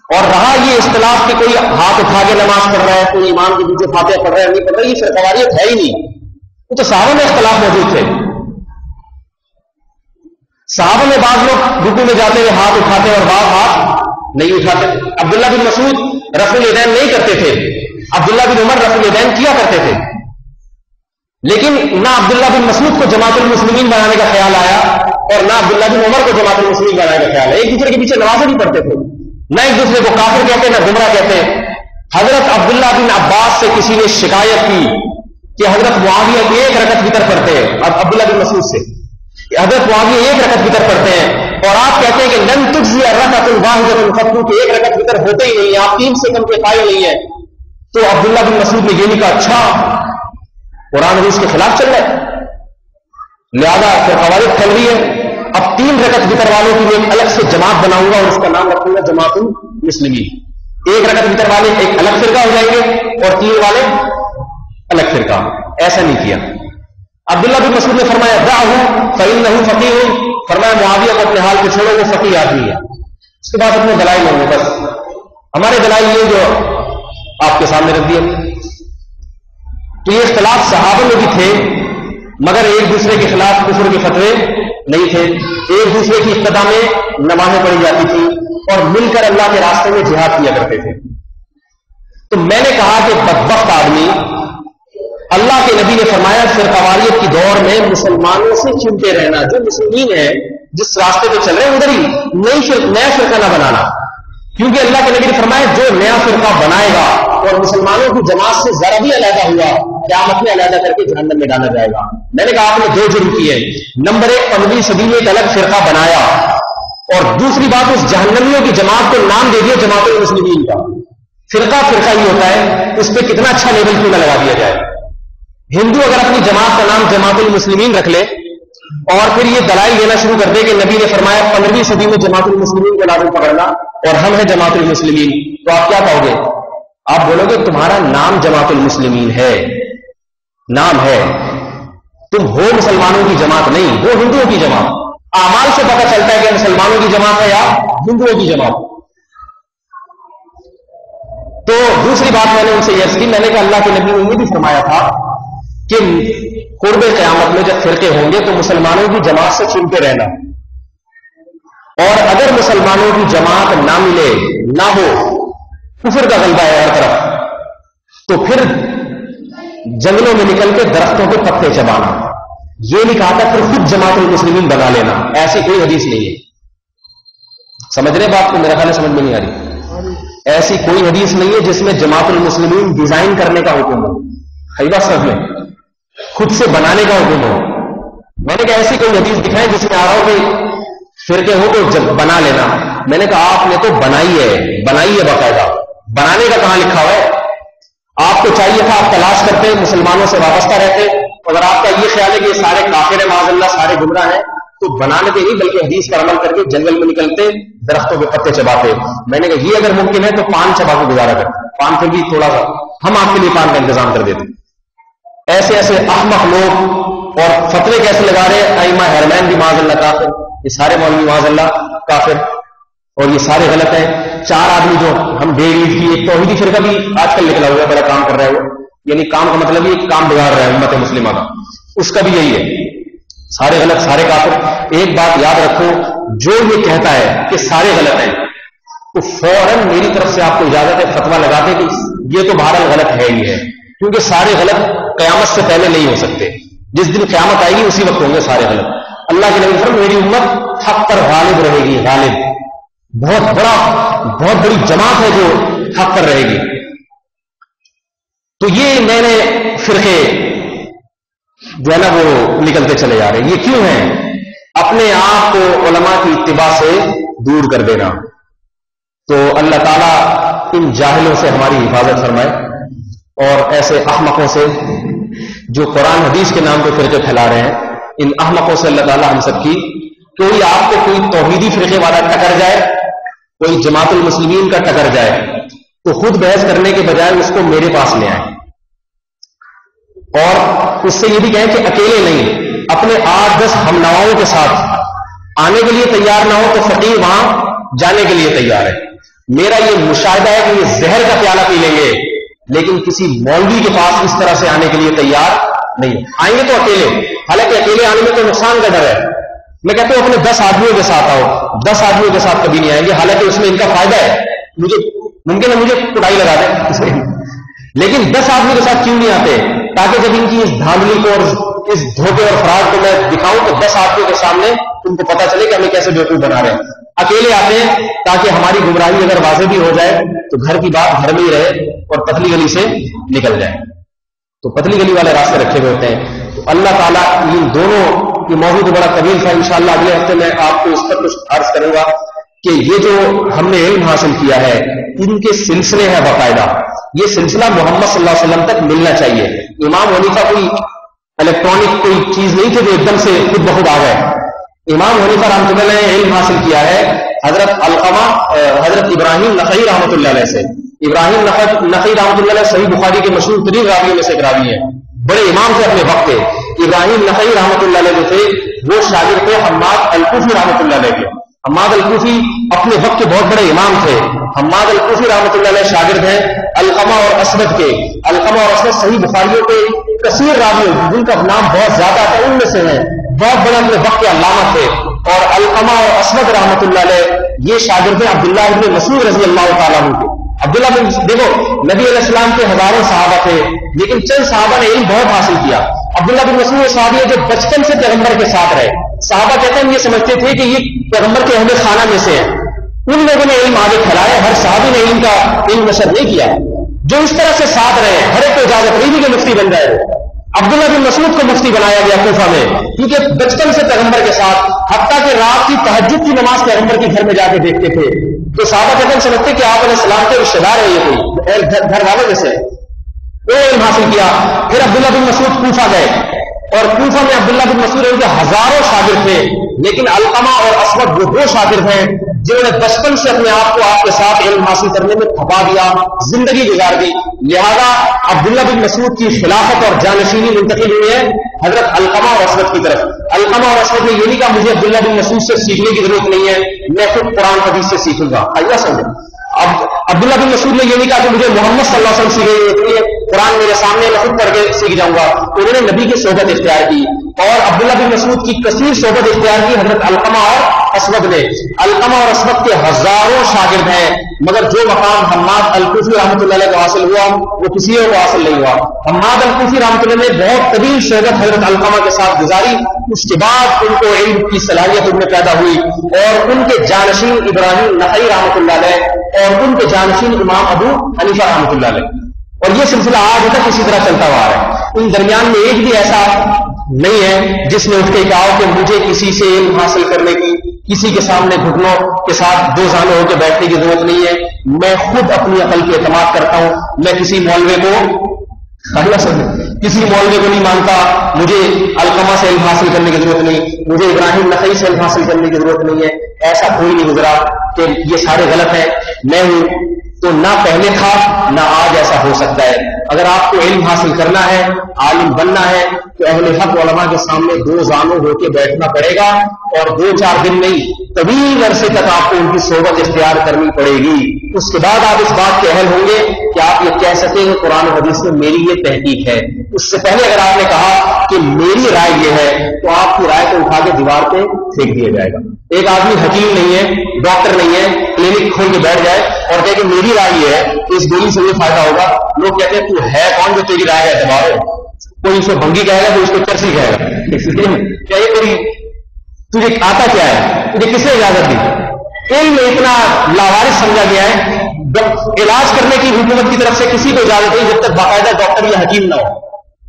اور رہا یہ اختلاف کہ کوئی ہاتھ اٹھا کے نماز پڑھ رہا ہے، کوئی امام کے پیچھے فاتحہ پڑھ رہا ہے، نہیں پڑھ رہا، یہ فرقواریت ہے ہی نہیں. وہ تو صحابہ میں اختلاف موجود تھے. صحابہ میں بعض لوگ رکوع میں جاتے ہوئے ہاتھ اٹھاتے اور بعض ہاتھ نہیں اٹھاتے. عبداللہ بن مسعود رفع الیدین نہیں کرتے تھے، عبداللہ بن عمر رفع الیدین کیا کرتے تھے. لیکن نہ عبداللہ بن مسعود کو جماعت المسلمین بنانے کا خیال آیا اور نہ عبداللہ بن عمر کو جماعت المسلمین بنانے کا خیال آیا. ایک دوسرے کے پیچھے نمازیں نہیں پڑھتے تھے، نہ ایک دوسرے کو کافر کہتے نہ گمراہ کہتے. حضرت عبداللہ بن عباس سے کسی نے شکایت کی کہ حضرت معاویہ ایک رکعت وتر پڑھتے ہیں، اب عبداللہ بن مسعود سے حضرت معاویہ ایک رکعت وتر پڑھتے ہیں اور آپ کہتے ہیں کہ لن تجزی رکعۃ واحدۃ فتو، کہ ایک رکعت وتر ہوتے ہی نہیں، آپ 3 سے کم کے قائل نہیں ہیں. تو عبداللہ بن مسعود نے یہ نہیں کہا اچھا قرآن حدیث کے خلاف چل رہا ہے، لہذا فرقواریت پھیل رہی ہے، اب 3 رکعت وتر والوں کی ایک الگ سے جماعت بناؤں گا اور اس کا نام رکھوں گا جماعت المسلمین. 1 رکعت وتر والے ایک الگ فرقہ ہو جائیں گے اور 3 والے الگ فرقہ. ایسا نہیں کیا. عبداللہ بن مسعود نے فرمایا دعہ فإنہ فقیہ، فرمایا معاویہ کو اپنے حال کو چھوڑو، وہ فقیہ آدمی ہے. اس کے بعد اپنے دلائل ہوں گے، بس ہمارے دلائل یہ جو آپ کے سامنے رکھ دیے. تو یہ اختلاف صحابہ میں بھی تھے مگر ایک دوسرے کے خلاف کفر کے فتوے نہیں تھے. ایک دوسرے کی ابتدا میں نمازیں پڑھی جاتی تھی اور مل کر اللہ کے راستے میں جہاد کیا کرتے تھے. تو میں نے کہا کہ بدبخت آدمی، اللہ کے نبی نے فرمایا فرقواریت کی دور میں مسلمانوں سے چمٹے رہنا، جو مسلمین ہیں جس راستے پہ چل رہے ہیں ادھر ہی نیا فرقہ نہ بنانا، کیونکہ اللہ کے نبی نے فرمایا جو نیا فرقہ بنائے گا اور مسلمانوں کی جماعت سے ذرا بھی علیحدہ ہوا قیامت میں علیحدہ کر کے جہنم میں ڈالا جائے گا۔ میں نے کہا آپ نے دو جرم کیے، نمبر ایک 15ویں صدی میں ایک الگ فرقہ بنایا، اور دوسری بات اس جہنمیوں کی جماعت کو نام دے دیا جماعت المسلمین کا۔ فرقہ فرقہ ہی ہوتا ہے، اس پہ کتنا اچھا لیبل کیوں نہ لگا دیا جائے۔ ہندو اگر اپنی جماعت کا نام جماعت المسلمین رکھ لے اور پھر یہ دلائل دینا شروع کر دے کہ نبی نے فرمایا 15ویں صدی میں جماعت المسلمین کو لازم پکڑنا اور ہم ہیں جماعت المسلمین، تو آپ کیا کہو گے؟ آپ بولو گے تمہارا نام جماعت المسلمین ہے، نام ہے، تم ہو مسلمانوں کی جماعت نہیں، وہ ہندوؤں کی جماعت۔ اعمال سے پتہ چلتا ہے کہ مسلمانوں کی جماعت ہے یا ہندوؤں کی جماعت۔ تو دوسری بات میں نے ان سے یہ کی، میں نے کہا اللہ کے نبی نے یہ بھی فرمایا تھا کہ قرب قیامت میں جب فرقے ہوں گے تو مسلمانوں کی جماعت سے چمٹے رہنا، اور اگر مسلمانوں کی جماعت نہ ملے، نہ ہو، کفر کا غلبہ ہے ہر طرف، تو پھر جنگلوں میں نکل کے درختوں کے پتے چبانا۔ یہ نہیں کہا تھا پھر خود جماعت المسلمین بنا لینا، ایسی کوئی حدیث نہیں ہے۔ سمجھ رہے بات کو؟ میرا خیال ہے سمجھ میں نہیں آ رہی۔ ایسی کوئی حدیث نہیں ہے جس میں جماعت المسلمین ڈیزائن کرنے کا حکم ہو، خیبہ سب میں خود سے بنانے کا حکم ہو۔ میں نے کہا ایسی کوئی حدیث دکھائے جس میں آ رہا ہو کہ فرقے ہو تو جب بنا لینا۔ میں نے کہا آپ نے تو بنائی ہے باقاعدہ، بنانے کا کہاں لکھا ہوا ہے؟ آپ کو چاہیے تھا آپ تلاش کرتے، مسلمانوں سے وابستہ رہتے۔ اگر آپ کا یہ خیال ہے کہ یہ سارے کافر ہیں معاذ اللہ، سارے گمراہ ہیں، تو بنانے کے نہیں بلکہ حدیث پر عمل کر کے جنگل میں نکلتے، درختوں کے پتے چباتے۔ میں نے کہا یہ اگر ممکن ہے تو پان چبا کے گزارا کرتے، پان پھر بھی تھوڑا سا ہم آپ کے لیے پان کا انتظام کر دیتے۔ ایسے ایسے احمق لوگ، اور فتوے کیسے لگا رہے ائمہ حرمین بھی معاذ اللہ کافر، یہ سارے مولوی معاذ اللہ کافر، اور یہ سارے غلط ہیں۔ 4 آدمی جو ہم ڈیڑھ کی ایک توحیدی فرقہ بھی آج کل نکلا ہوا ہے، بڑا کام کر رہا ہے وہ، یعنی کام کا مطلب یہ کام بگاڑ رہا ہے امت مسلمہ کا، اس کا بھی یہی ہے، سارے غلط سارے کافر۔ ایک بات یاد رکھو، جو یہ کہتا ہے کہ سارے غلط ہیں تو فوراً میری طرف سے آپ کو اجازت ہے فتویٰ لگاتے کہ یہ تو بہرحال غلط ہے ہی ہے، کیونکہ سارے غلط قیامت سے پہلے نہیں ہو سکتے، جس دن قیامت آئے گی اسی وقت ہوں گے سارے غلط۔ اللہ کے نبی فرمایا میری امت حق پر غالب رہے گی، غالب، بہت بڑی جماعت ہے جو حق پر رہے گی۔ تو یہ نئے نئے فرقے جو ہے نا وہ نکلتے چلے جا رہے ہیں، یہ کیوں ہیں؟ اپنے آپ کو علماء کی اتباع سے دور کر دینا۔ تو اللہ تعالیٰ ان جاہلوں سے ہماری حفاظت فرمائے، اور ایسے احمقوں سے جو قرآن حدیث کے نام پہ فرقے پھیلا رہے ہیں، ان احمقوں سے اللہ تعالیٰ ہم سب کی، کوئی آپ کو کوئی توحیدی فرقے والا ٹکر جائے، کوئی جماعت المسلمین کا ٹکر جائے، تو خود بحث کرنے کے بجائے اس کو میرے پاس لے آئے، اور اس سے یہ بھی کہیں کہ اکیلے نہیں، اپنے 8-10 ہمنواؤں کے ساتھ آنے کے لیے تیار نہ ہو تو فقیر وہاں جانے کے لیے تیار ہے۔ میرا یہ مشاہدہ ہے کہ یہ زہر کا پیالہ پی لیں گے، لیکن کسی مولوی کے پاس اس طرح سے آنے کے لیے تیار نہیں، آئیں گے تو اکیلے، حالانکہ اکیلے آنے میں تو نقصان کا ڈر ہے۔ میں کہتا ہوں اپنے 10 آدمیوں کے ساتھ آؤ، 10 آدمیوں کے ساتھ کبھی نہیں آئیں گے، حالانکہ اس میں ان کا فائدہ ہے، مجھے ممکن ہے مجھے کٹائی لگا دیں، لیکن 10 آدمیوں کے ساتھ کیوں نہیں آتے؟ تاکہ جب ان کی اس دھاندلی کو اور اس دھوکے اور فراڈ کو میں دکھاؤں تو 10 آدمیوں کے سامنے تم کو پتا چلے کہ ہمیں کیسے بیوقوف بنا رہے ہیں۔ اکیلے آتے ہیں تاکہ ہماری گمراہی اگر واضح بھی ہو جائے تو گھر کی بات گھر میں ہی رہے اور پتلی گلی سے نکل جائے، تو پتلی گلی والے راستے رکھے ہوئے ہوتے ہیں۔ تو اللہ تعالیٰ ان دونوں کی موضوع تو بڑا طویل تھا، انشاءاللہ اگلے ہفتے میں آپ کو اس پر کچھ عرض کروں گا کہ یہ جو ہم نے علم حاصل کیا ہے ان کے سلسلے ہیں باقاعدہ، یہ سلسلہ محمد صلی اللہ علیہ وسلم تک ملنا چاہیے۔ امام حنیفہ کوئی الیکٹرانک کوئی چیز نہیں تھی جو ایک دم سے خود بخود آ گئے۔ امام حنیفہ رحمۃ اللہ علیہ نے علم حاصل کیا ہے حضرت علقمہ حضرت ابراہیم نخعی رحمۃ اللہ علیہ سے۔ ابراہیم نخعی رحمۃ اللہ علیہ صحیح بخاری کے مشہور ترین راویوں میں سے ایک راوی ہیں، بڑے امام تھے اپنے وقت کے۔ ابراہیم نخعی رحمۃ اللہ علیہ جو تھے وہ شاگرد تھے حماد الکوفی رحمۃ اللہ علیہ کے۔ حماد الکوفی اپنے وقت کے بہت بڑے امام تھے۔ حماد الکوفی رحمۃ اللہ علیہ شاگرد ہیں علقمہ اور اسود کے۔ علقمہ اور اسود صحیح بخاریوں کے کثیر راویوں جن کا نام بہت زیادہ تھا ان میں سے ہیں، بہت بڑے اپنے وقت کے علامہ تھے۔ اور علقمہ اور اسود رحمۃ اللہ علیہ یہ شاگرد ہیں عبداللہ ابن مسعود رضی اللہ تعالیٰ عنہ کے۔ عبداللہ بن دیکھو نبی علیہ السلام کے ہزاروں صحابہ تھے لیکن چند صحابہ نے علم بہت حاصل کیا. عبداللہ بن مسعود صحابی ہے جو بچپن سے پیغمبر کے ساتھ رہے. صحابہ کہتے ہیں یہ سمجھتے تھے کہ یہ پیغمبر کے اہل خانہ میں سے ہیں. ان لوگوں نے علم آگے پھیلایا. ہر صحابی نے علم نشر نہیں کیا. جو اس طرح سے ساتھ رہے ہر ایک کو اجازت نہیں تھی کہ مفتی بن جائے. عبداللہ بن مسعود کو مفتی بنایا گیا کوفہ میں کیونکہ بچپن سے پیغمبر کے ساتھ, حتیٰ کہ رات کی تہجد کی نماز پیغمبر کے گھر میں جا کے دیکھتے تھے. تو صحابہ کہتے ہیں سمجھتے کہ آپ علیہ السلام کے رشتے دار ہے, یہ کوئی گھر والے جیسے. وہ علم حاصل کیا. پھر عبداللہ بن مسعود کوفہ گئے اور کوفہ میں عبداللہ بن مسعود ان کے ہزاروں شاگرد تھے لیکن علقمہ اور اسود وہ دو شاگرد ہیں جنہوں نے بچپن سے اپنے آپ کو آپ کے ساتھ علم حاصل کرنے میں تھپا دیا, زندگی گزار دی. لہذا عبداللہ بن مسعود کی خلافت اور جانشینی منتقل ہوئی ہے حضرت علقمہ اور اسود کی طرف. علقمہ اور اسود نے یہ نہیں کہا مجھے عبداللہ بن مسعود سے سیکھنے کی ضرورت نہیں ہے, میں خود قرآن حدیث سے سیکھوں گا. آئیے سمجھے. اب عبداللہ بن مسعود نے یہ نہیں کہا کہ مجھے محمد صلی اللہ علیہ وسلم سیکھے, قرآن میرے سامنے میں خود پڑھ کے سیکھ جاؤں گا. انہوں نے نبی کی صحبت اختیار کی اور عبداللہ بن مسعود کی کثیر صحبت اختیار کی حضرت علقمہ اور اسود نے. علقمہ اور اسود کے ہزاروں شاگرد ہیں مگر جو مقام حماد الکوفی رحمۃ اللہ علیہ کو حاصل ہوا وہ کسی کو حاصل نہیں ہوا. حماد الکوفی رحمۃ اللہ نے بہت طویل صحبت حضرت علقمہ کے ساتھ گزاری. اس کے بعد ان کو علم کی صلاحیت ان میں پیدا ہوئی اور ان کے جانشین ابراہیم نخعی رحمۃ اللہ علیہ اور ان کے جانشین امام ابو حنیفہ رحمۃ اللہ علیہ. اور یہ سلسلہ آج تک اسی طرح چلتا ہوا ہے. ان درمیان میں ایک بھی ایسا نہیں ہے جس نے اٹھ کے کہا کہ مجھے کسی سے علم حاصل کرنے کی, کسی کے سامنے گھٹنوں کے ساتھ دو زانوں ہو کے بیٹھنے کی ضرورت نہیں ہے. میں خود اپنی عقل کے اعتماد کرتا ہوں. میں کسی مولوی کو نہیں مانتا. مجھے علقمہ سے علم حاصل کرنے کی ضرورت نہیں, مجھے ابراہیم نخعی سے علم حاصل کرنے کی ضرورت نہیں ہے. ایسا کوئی نہیں گزرا کہ یہ سارے غلط ہیں. میں ہوں تو نہ پہلے تھا نہ آج ایسا ہو سکتا ہے. اگر آپ کو علم حاصل کرنا ہے, عالم بننا ہے تو اہل حق علماء کے سامنے دو زانوں ہو کے بیٹھنا پڑے گا اور 2-4 دن نہیں طویل عرصے تک آپ کو ان کی صحبت اختیار کرنی پڑے گی. اس کے بعد آپ اس بات کے اہل ہوں گے کہ آپ یہ کہہ سکیں کہ قرآن و حدیث میں میری یہ تحقیق ہے. اس سے پہلے اگر آپ نے کہا کہ میری رائے یہ ہے تو آپ کی رائے کو اٹھا کے دیوار پہ پھینک دیا جائے گا. ایک آدمی حکیم نہیں ہے, ڈاکٹر نہیں ہے, کلینک کھول کے بیٹھ جائے اور کہے کہ میری رائے یہ ہے کہ اس گولی سے یہ فائدہ ہوگا. لوگ کہتے ہیں تو ہے کون جو تیری رائے کا اعتبار ہو. کوئی اس کو بھنگی کہے گا, کوئی اس کو چرسی کہے گا. کیا یہ تیری تجھے آتا کیا ہے, تجھے کس نے اجازت دی؟ علم میں اتنا لاوارث سمجھا گیا ہے. علاج کرنے کی حکومت کی طرف سے کسی کو اجازت نہیں جب تک باقاعدہ ڈاکٹر یا حکیم نہ ہو.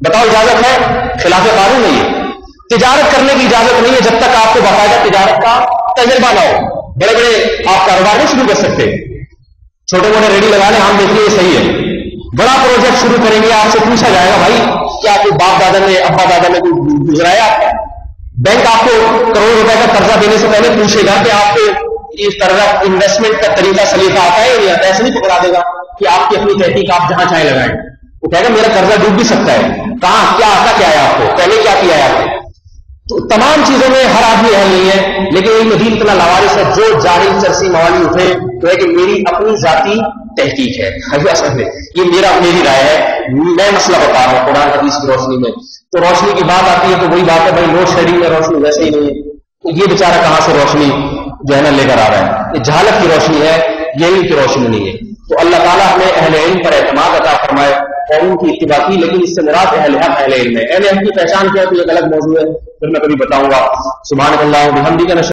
بتاؤ اجازت ہے؟ خلاف قانون نہیں ہے. تجارت کرنے کی اجازت نہیں ہے جب تک آپ کو باقاعدہ تجارت کا تجربہ نہ ہو. بڑے بڑے آپ کاروبار نہیں شروع کر سکتے. چھوٹے موٹے ریڈی لگا لیں, ہم دیکھ لیں یہ صحیح ہے. بڑا پروجیکٹ شروع کریں گے, آپ سے پوچھا جائے گا بھائی کیا کوئی باپ دادا نے ابا دادا نے کوئی گزرایا آپ کا؟ بینک آپ کو کروڑ روپے کا قرضہ دینے سے پہلے پوچھے گا کہ آپ کو اس طرح انویسٹمنٹ کا طریقہ سلیقہ آتا ہے یا نہیں آتا ہے. ایسے نہیں پکڑا دے گا کہ آپ کی اپنی تحقیق آپ جہاں چاہیں لگائیں. وہ کہے گا میرا قرضہ ڈوب بھی سکتا ہے. کہاں کیا آتا کیا ہے آپ کو, پہلے کیا کیا ہے آپ نے. تو تمام چیزوں میں ہر آدمی اہل نہیں ہے لیکن علم دین اتنا لاوارث ہے. جو جاہل چرسی موالی اٹھے تو ہے کہ میری اپنی ذاتی تحقیق ہے, یہ میری رائے ہے, میں مسئلہ بتا رہا ہوں قرآن حدیث کی روشنی میں. تو روشنی کی بات آتی ہے تو وہی بات ہے بھائی لوڈ شیڈنگ میں روشنی ویسے ہی نہیں ہے. تو یہ بیچارہ کہاں سے روشنی جو ہے نا لے کر آ رہا ہے. یہ جہالت کی روشنی ہے, یہ علم کی روشنی نہیں ہے. تو اللہ تعالیٰ نے اہل علم پر اعتماد عطا فرمائے اور ان کی اتباع کی, لیکن اس سے مراد اہل حق اہل علم ہے. اہل علم کی پہچان کیا ہے تو یہ ایک الگ موضوع ہے, پھر میں کبھی بتاؤں گا. سبحان اللہ و بحمدہ.